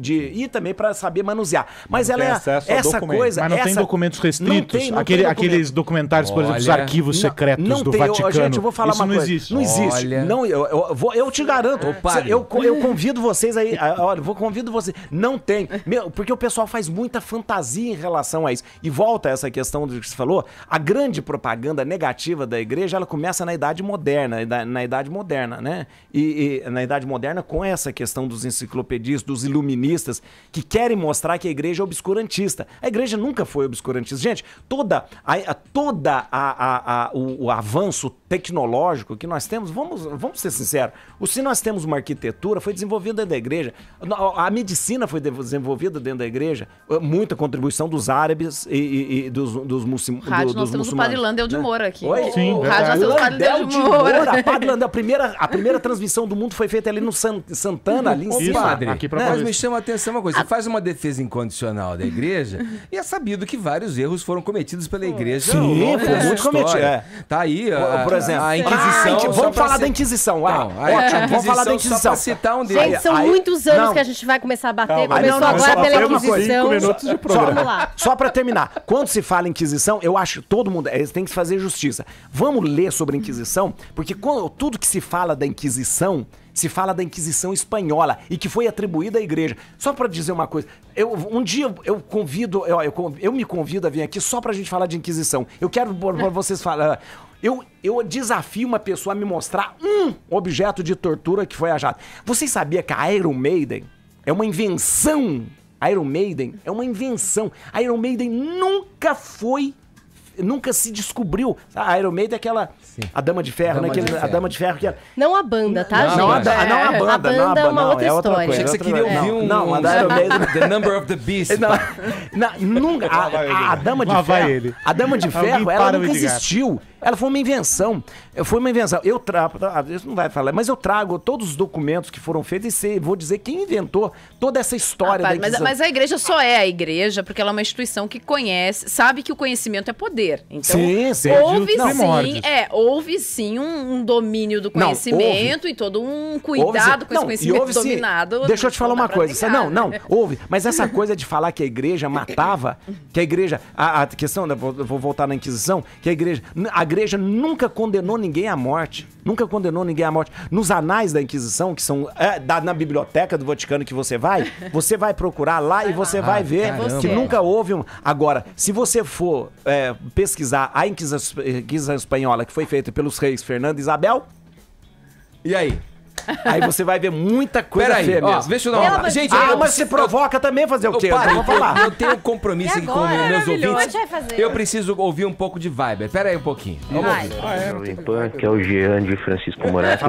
e também para saber manusear. Mas ela essa coisa... Mas não tem documentos restritos? Aqueles documentários, por exemplo, dos arquivos secretos do Vaticano. Gente, eu vou falar uma coisa. Existe. Não existe. Não, eu te garanto. Eu convido vocês aí, olha, convido vocês... Não tem. Porque o pessoal faz muita fantasia em relação a isso. E volta a essa questão do que você falou, a grande propaganda negativa da igreja, ela começa na Idade Moderna, né? E na Idade Moderna, com essa questão dos enciclopedistas, dos iluministas, que querem mostrar que a igreja é obscurantista. A igreja nunca foi obscurantista. Gente, o avanço tecnológico que nós temos, vamos ser sinceros, se nós temos uma arquitetura, foi desenvolvida dentro da igreja, a medicina foi desenvolvida dentro da igreja, muita contribuição dos árabes e dos muçulmanos. Rádio, nós temos o Padre Landel de Moura aqui. Oi? Sim, o rádio, nós temos o Padre Landel de Moura. Padre Landel, a primeira transmissão do mundo foi feita ali no Santana, ali em cima. Padre, mas me chama a atenção uma coisa, você faz uma defesa incondicional da igreja e é sabido que vários erros foram cometidos pela igreja. Sim, foi muito cometido. Tá aí, por exemplo, a Inquisição. Vamos falar da Inquisição. Ótimo, vamos falar da Inquisição. Só pra citar um deles. Gente, são muitos anos que a gente vai começar a bater. Começou agora pela Inquisição. 5 minutos de programa. Vamos lá. Só pra terminar, quando se fala em Inquisição, eu acho que todo mundo tem que fazer justiça. Vamos ler sobre a Inquisição, porque tudo que se fala da Inquisição, se fala da Inquisição espanhola e que foi atribuída à igreja. Só pra dizer uma coisa, um dia eu me convido a vir aqui só pra gente falar de Inquisição. Eu quero pra vocês falar... Eu desafio uma pessoa a me mostrar um objeto de tortura que foi achado. Vocês sabiam que a Iron Maiden é uma invenção? A Iron Maiden é uma invenção. A Iron Maiden nunca se descobriu. A Iron Maiden é aquela... Sim. A Dama de Ferro, né? A Dama de Ferro que... Não a banda, tá, gente? Não a banda. A banda é uma outra história. Achei que você queria ouvir Não, a Iron Maiden... The Number of the Beast. Nunca... A Dama de Ferro... A Dama de Ferro, ela nunca existiu. Ela foi uma invenção. Eu trago... Isso não vai falar, mas eu trago todos os documentos que foram feitos e vou dizer quem inventou toda essa história da Inquisição. Mas a igreja só é a igreja porque ela é uma instituição que conhece, sabe que o conhecimento é poder. Então, houve sim um domínio do conhecimento e todo um cuidado com esse conhecimento dominado. Deixa eu te falar uma coisa. Houve. Mas essa coisa de falar que a igreja matava, que a igreja... A questão, vou voltar na Inquisição, que a igreja nunca condenou ninguém à morte. Nunca condenou ninguém à morte. Nos anais da Inquisição, que são na biblioteca do Vaticano que você vai procurar lá e você vai ver que nunca houve um... Agora, se você for pesquisar a Inquisição espanhola, que foi feita pelos reis Fernando e Isabel... E aí? Aí você vai ver muita coisa feia mesmo. Deixa eu dar uma... Gente, mas você provoca também fazer o quê? Eu tenho um compromisso aqui com meus ouvintes. Eu preciso ouvir um pouco de Viber. Pera aí um pouquinho. Vamos ouvir. Que é o Jean de Francisco Moraes.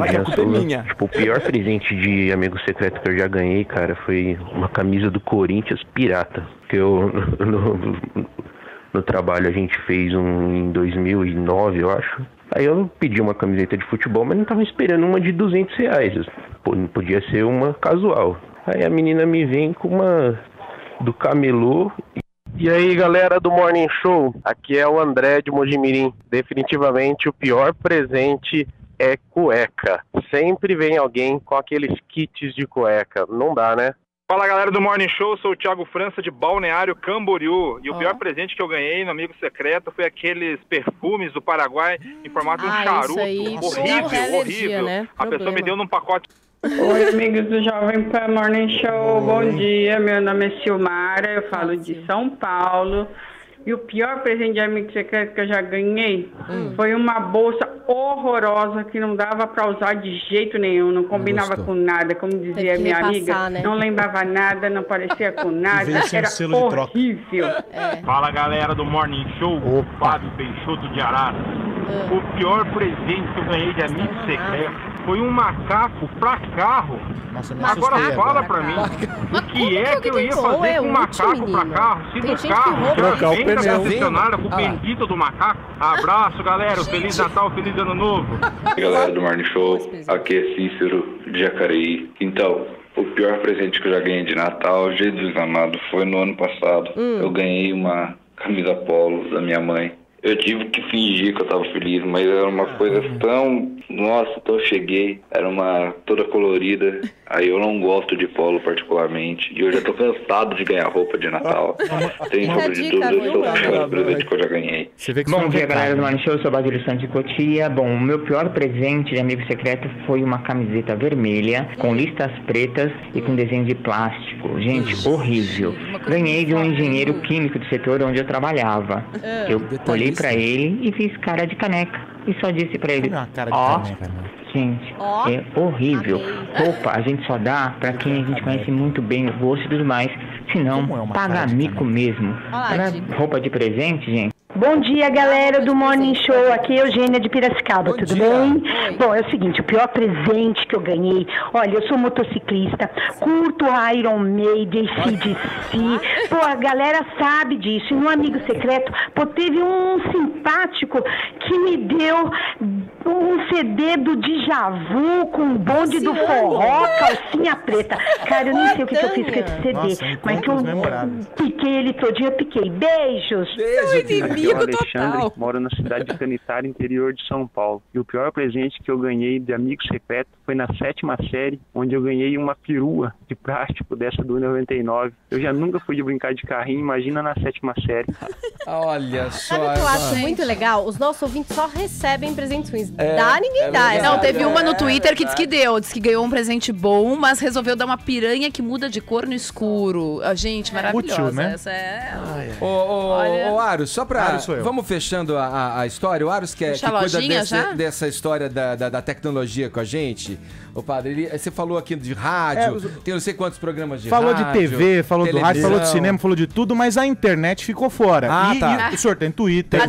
Tipo, o pior presente de amigo secreto que eu já ganhei, cara, foi uma camisa do Corinthians pirata. Que eu... No trabalho a gente fez em 2009, eu acho. Aí eu pedi uma camiseta de futebol, mas não tava esperando uma de R$200. Pô, não podia ser uma casual. Aí a menina me vem com uma do camelô. E aí, galera do Morning Show, aqui é o André de Mojimirim. Definitivamente o pior presente é cueca. Sempre vem alguém com aqueles kits de cueca. Não dá, né? Fala, galera do Morning Show, sou o Thiago França de Balneário Camboriú. E o pior presente que eu ganhei no Amigo Secreto foi aqueles perfumes do Paraguai em formato de um charuto. Horrível. Né? A pessoa me deu num pacote. Oi, amigos do Jovem Pan Morning Show, bom dia. Meu nome é Silmara, eu falo de São Paulo. E o pior presente de amigo secreto que eu já ganhei foi uma bolsa horrorosa que não dava pra usar de jeito nenhum, não combinava com nada, como dizia minha amiga, né? Não lembrava nada, não parecia com nada, era horrível. Fala, galera do Morning Show, Fábio Peixoto de Arara. O pior presente que eu ganhei de amigo secreto foi um macaco pra carro. Nossa, agora fala pra mim, o que é que eu ia fazer com um macaco pra carro? Se do carro trocar o vem da concessionária com o bendito do macaco. Abraço, galera, Feliz Natal, Feliz Ano Novo. Galera do Morning Show, aqui é Cícero de Jacareí. Então, o pior presente que eu já ganhei de Natal, Jesus amado, foi no ano passado. Eu ganhei uma camisa polo da minha mãe. Eu tive que fingir que eu tava feliz, mas era uma coisa tão... Nossa, então eu cheguei, era uma toda colorida. Aí eu não gosto de polo particularmente. E eu já tô cansado de ganhar roupa de Natal. Sem sombra de dúvida, esse é o pior presente que eu já ganhei. Bom dia, galera do Morning Show, eu sou Basílio Santos de Cotia. Bom, o meu pior presente de amigo secreto foi uma camiseta vermelha, com listas pretas e com desenho de plástico. Gente, horrível. Ganhei de um engenheiro químico do setor onde eu trabalhava. Eu olhei pra ele e fiz cara de caneca. E só disse pra ele, gente, é horrível. Roupa a gente só dá pra quem a gente conhece muito bem o gosto e tudo mais. Senão, paga mico mesmo. Roupa de presente, gente. Bom dia, galera do Morning Show. Aqui é Eugênia de Piracicaba, tudo bem? Bom, é o seguinte, o pior presente que eu ganhei, olha, eu sou motociclista, curto Iron Maiden, AC/DC, pô, a galera sabe disso. E no Amigo Secreto, pô, teve um simpático que me deu um CD do Djavu com o bonde do forró, calcinha preta. Cara, eu nem sei o que eu fiz com esse CD, mas que eu piquei ele todinho, eu piquei. Beijos! Aqui é o Alexandre, moro na cidade de Canitário, interior de São Paulo. E o pior presente que eu ganhei de amigo secreto foi na 7ª série, onde eu ganhei uma perua de plástico dessa do 99. Eu já nunca fui de brincar de carrinho, imagina na 7ª série. Olha só. Sabe o que eu acho muito legal? Os nossos ouvintes só recebem presentes ruins. Dá, ninguém dá. Não, teve uma no Twitter que disse que deu. Disse que ganhou um presente bom, mas resolveu dar uma piranha que muda de cor no escuro. Gente, maravilhosa. Útil, né? Essa é... Ô, Aros, só pra... Vamos fechando a história. O Aros que cuida dessa história da tecnologia com a gente. Ô, padre, você falou aqui de rádio, tem não sei quantos programas de falou rádio. Falou de TV, falou do rádio, falou de cinema, falou de tudo, mas a internet ficou fora. E o senhor tem Twitter.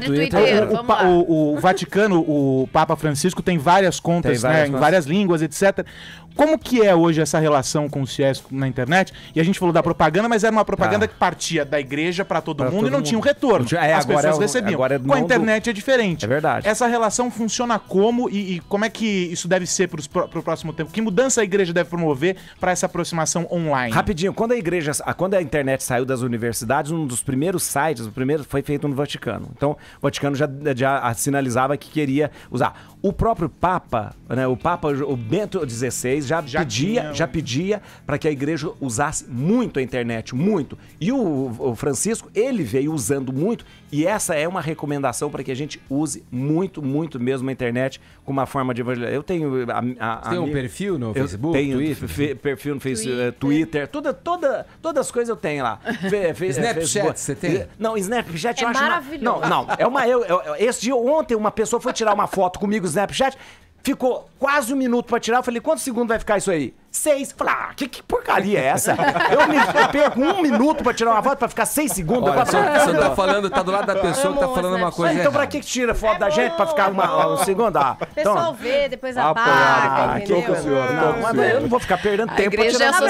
O Vaticano, o Papa Francisco tem várias contas, né, em várias línguas, etc. Como que é hoje essa relação com o CIES na internet? E a gente falou da propaganda, mas era uma propaganda que partia da igreja para todo mundo e não tinha um retorno. As pessoas recebiam. Com a internet é diferente. É verdade. Essa relação funciona como e como é que isso deve ser para o próximo tempo? Que mudança a igreja deve promover para essa aproximação online? Rapidinho, quando a internet saiu das universidades, um dos primeiros sites, o primeiro foi feito no Vaticano. Então, o Vaticano já sinalizava que queria usar. O próprio Papa, né, o Bento XVI, já pedia para que a igreja usasse muito a internet, muito. E o Francisco, ele veio usando muito, e essa é uma recomendação para que a gente use muito, muito mesmo a internet como uma forma de evangelizar. Eu tenho... Tem um perfil no Facebook, tenho Twitter? Perfil no Facebook, Twitter, todas as coisas eu tenho lá. Snapchat, você tem? Não, Snapchat eu acho... maravilhoso. Não, esse dia, ontem, uma pessoa foi tirar uma foto comigo no Snapchat, ficou quase 1 minuto pra tirar. Eu falei, quantos segundos vai ficar isso aí? 6. Falei, que porcaria é essa? Eu perco 1 minuto pra tirar uma foto pra ficar 6 segundos. Olha, você tá falando, tá do lado da pessoa que tá falando uma coisa então pra que tira foto da gente? Pra ficar um segundo? O pessoal vê, depois apaga, entendeu? Eu não vou ficar perdendo tempo pra tirar foto.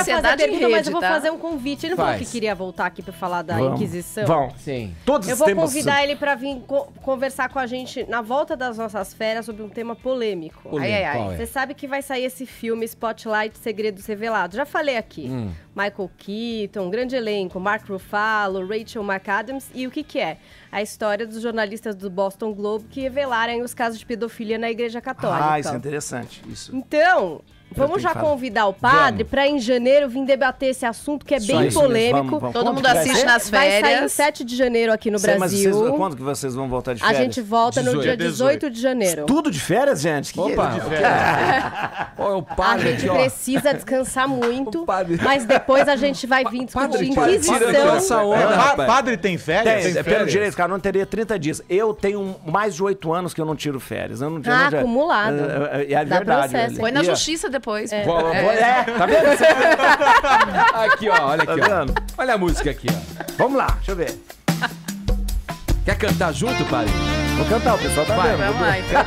Mas eu vou fazer um convite. Ele não falou que queria voltar aqui pra falar da Inquisição? Vão. Sim. Eu vou convidar ele pra vir conversar com a gente na volta das nossas férias sobre um tema polêmico. Ai. Você sabe que vai sair esse filme Spotlight segredos revelados. Já falei aqui. Michael Keaton, grande elenco, Mark Ruffalo, Rachel McAdams. E o que é? A história dos jornalistas do Boston Globe que revelaram os casos de pedofilia na Igreja Católica. Isso é interessante. Isso. Então... Vamos já convidar o padre para em janeiro vir debater esse assunto que é bem polêmico. Vamos. Todo mundo assiste nas férias. Vai sair em 7 de janeiro aqui no Brasil. Mas quando que vocês vão voltar de férias? A gente volta no dia 18 de janeiro. Tudo de férias, gente? Opa, de férias. O padre, a gente precisa descansar muito, mas depois a gente vai vir discutir Inquisição. Padre tem férias? Tem, pelo direito, cara, não teria 30 dias. Eu tenho mais de 8 anos que eu não tiro férias. Eu não tiro, acumulado. É verdade. Foi na justiça depois. Tá vendo? Aqui, ó, olha aqui, ó. Olha a música aqui, ó. Vamos lá, deixa eu ver. Quer cantar junto, padre? Vou cantar, o pessoal tá vendo. Vamos lá, então.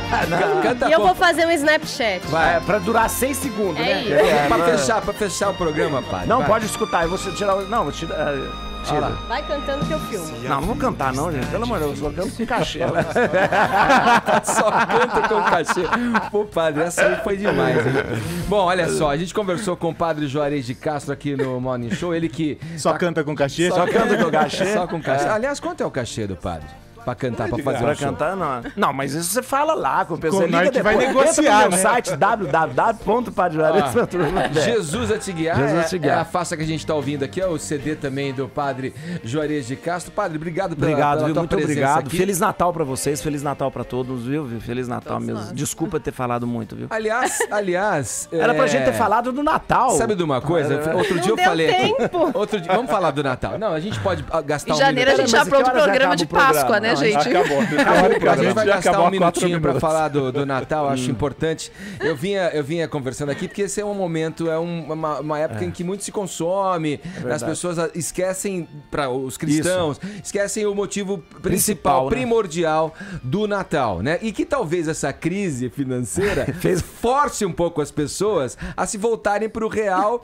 Canta e eu vou fazer um Snapchat. Vai, pra durar 6 segundos, né? Isso. Pra fechar o programa, padre. Não, pode escutar. Eu vou tirar... Não, vou tirar... Vai cantando que eu filmo. Não vou cantar não, gente. Pelo amor de Deus, eu só canto com cachê. Só canta com cachê. Pô, padre, essa aí foi demais, hein? Bom, olha só, a gente conversou com o padre Juarez de Castro aqui no Morning Show. Ele que... Só canta com cachê? Só canta com cachê? Só com cachê. Aliás, quanto é o cachê do padre? Pra cantar, pra fazer pra cantar, não. Não, mas isso você fala lá com o pessoal. Liga depois. Vai negociar, no site www.padrejuarez.com. Jesus a te guiar. É a faixa que a gente tá ouvindo aqui, é o CD também do padre Juarez de Castro. Padre, obrigado pela tua muito presença obrigado. aqui. Feliz Natal pra vocês, Feliz Natal pra todos, viu? Feliz Natal mesmo. Desculpa ter falado muito, viu? Aliás... Era pra gente ter falado do Natal. Sabe de uma coisa? Outro dia eu falei aqui... Vamos falar do Natal. Não, a gente pode gastar em janeiro a gente já pronto o programa de Páscoa, né, gente? Acabou. A gente vai gastar um minutinho para falar do Natal, acho importante. Eu vinha conversando aqui porque esse é um momento, uma época em que muito se consome, as pessoas esquecem, para os cristãos, esquecem o motivo principal, primordial do Natal, né? E que talvez essa crise financeira force um pouco as pessoas a se voltarem para o real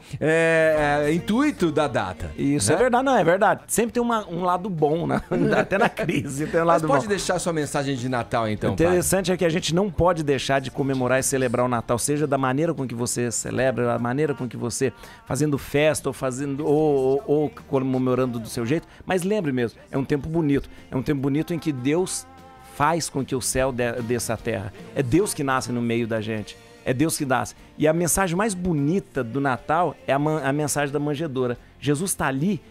intuito da data. Isso, né? É verdade, não, é verdade. Sempre tem um lado bom, né? Até na crise tem um lado bom. Pode deixar sua mensagem de Natal, então, O interessante é que a gente não pode deixar de comemorar e celebrar o Natal, seja da maneira com que você celebra, da maneira com que você fazendo festa ou comemorando do seu jeito, mas lembre mesmo, é um tempo bonito. É um tempo bonito em que Deus faz com que o céu desça a terra. É Deus que nasce no meio da gente. É Deus que nasce. E a mensagem mais bonita do Natal é a mensagem da manjedoura. Jesus está ali,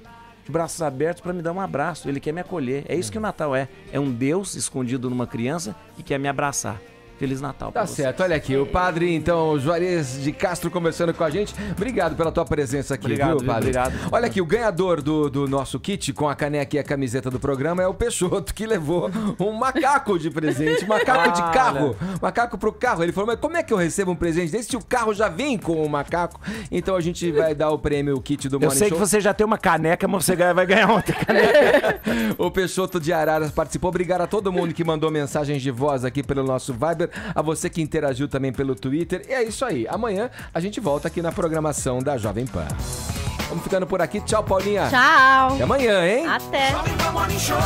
de braços abertos, para me dar um abraço. Ele quer me acolher. É isso que o Natal é. É um Deus escondido numa criança que quer me abraçar. Feliz Natal pra você. Tá certo, olha aqui, o padre, então, Juarez de Castro conversando com a gente. Obrigado pela tua presença aqui, viu, padre? Obrigado. Olha aqui, o ganhador do nosso kit com a caneca e a camiseta do programa é o Peixoto, que levou um macaco de presente, macaco de carro, macaco pro carro. Ele falou, mas como é que eu recebo um presente desse se o carro já vem com o macaco? Então a gente vai dar o prêmio, o kit do Morning Show. Eu sei que você já tem uma caneca, mas você vai ganhar outra caneca. O Peixoto de Araras participou. Obrigado a todo mundo que mandou mensagens de voz aqui pelo nosso Viber. A você que interagiu também pelo Twitter. E é isso aí. Amanhã a gente volta aqui na programação da Jovem Pan. Vamos ficando por aqui. Tchau, Paulinha. Tchau. Até amanhã, hein? Até.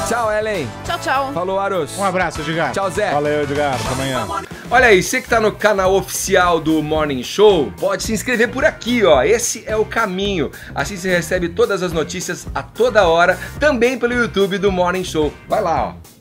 Tchau, Ellen. Tchau, tchau. Falou, Aros. Um abraço, Edgar. Tchau, Zé. Valeu, Edgar. Até amanhã. Olha aí, você que tá no canal oficial do Morning Show, pode se inscrever por aqui, ó. Esse é o caminho. Assim você recebe todas as notícias a toda hora, também pelo YouTube do Morning Show. Vai lá, ó.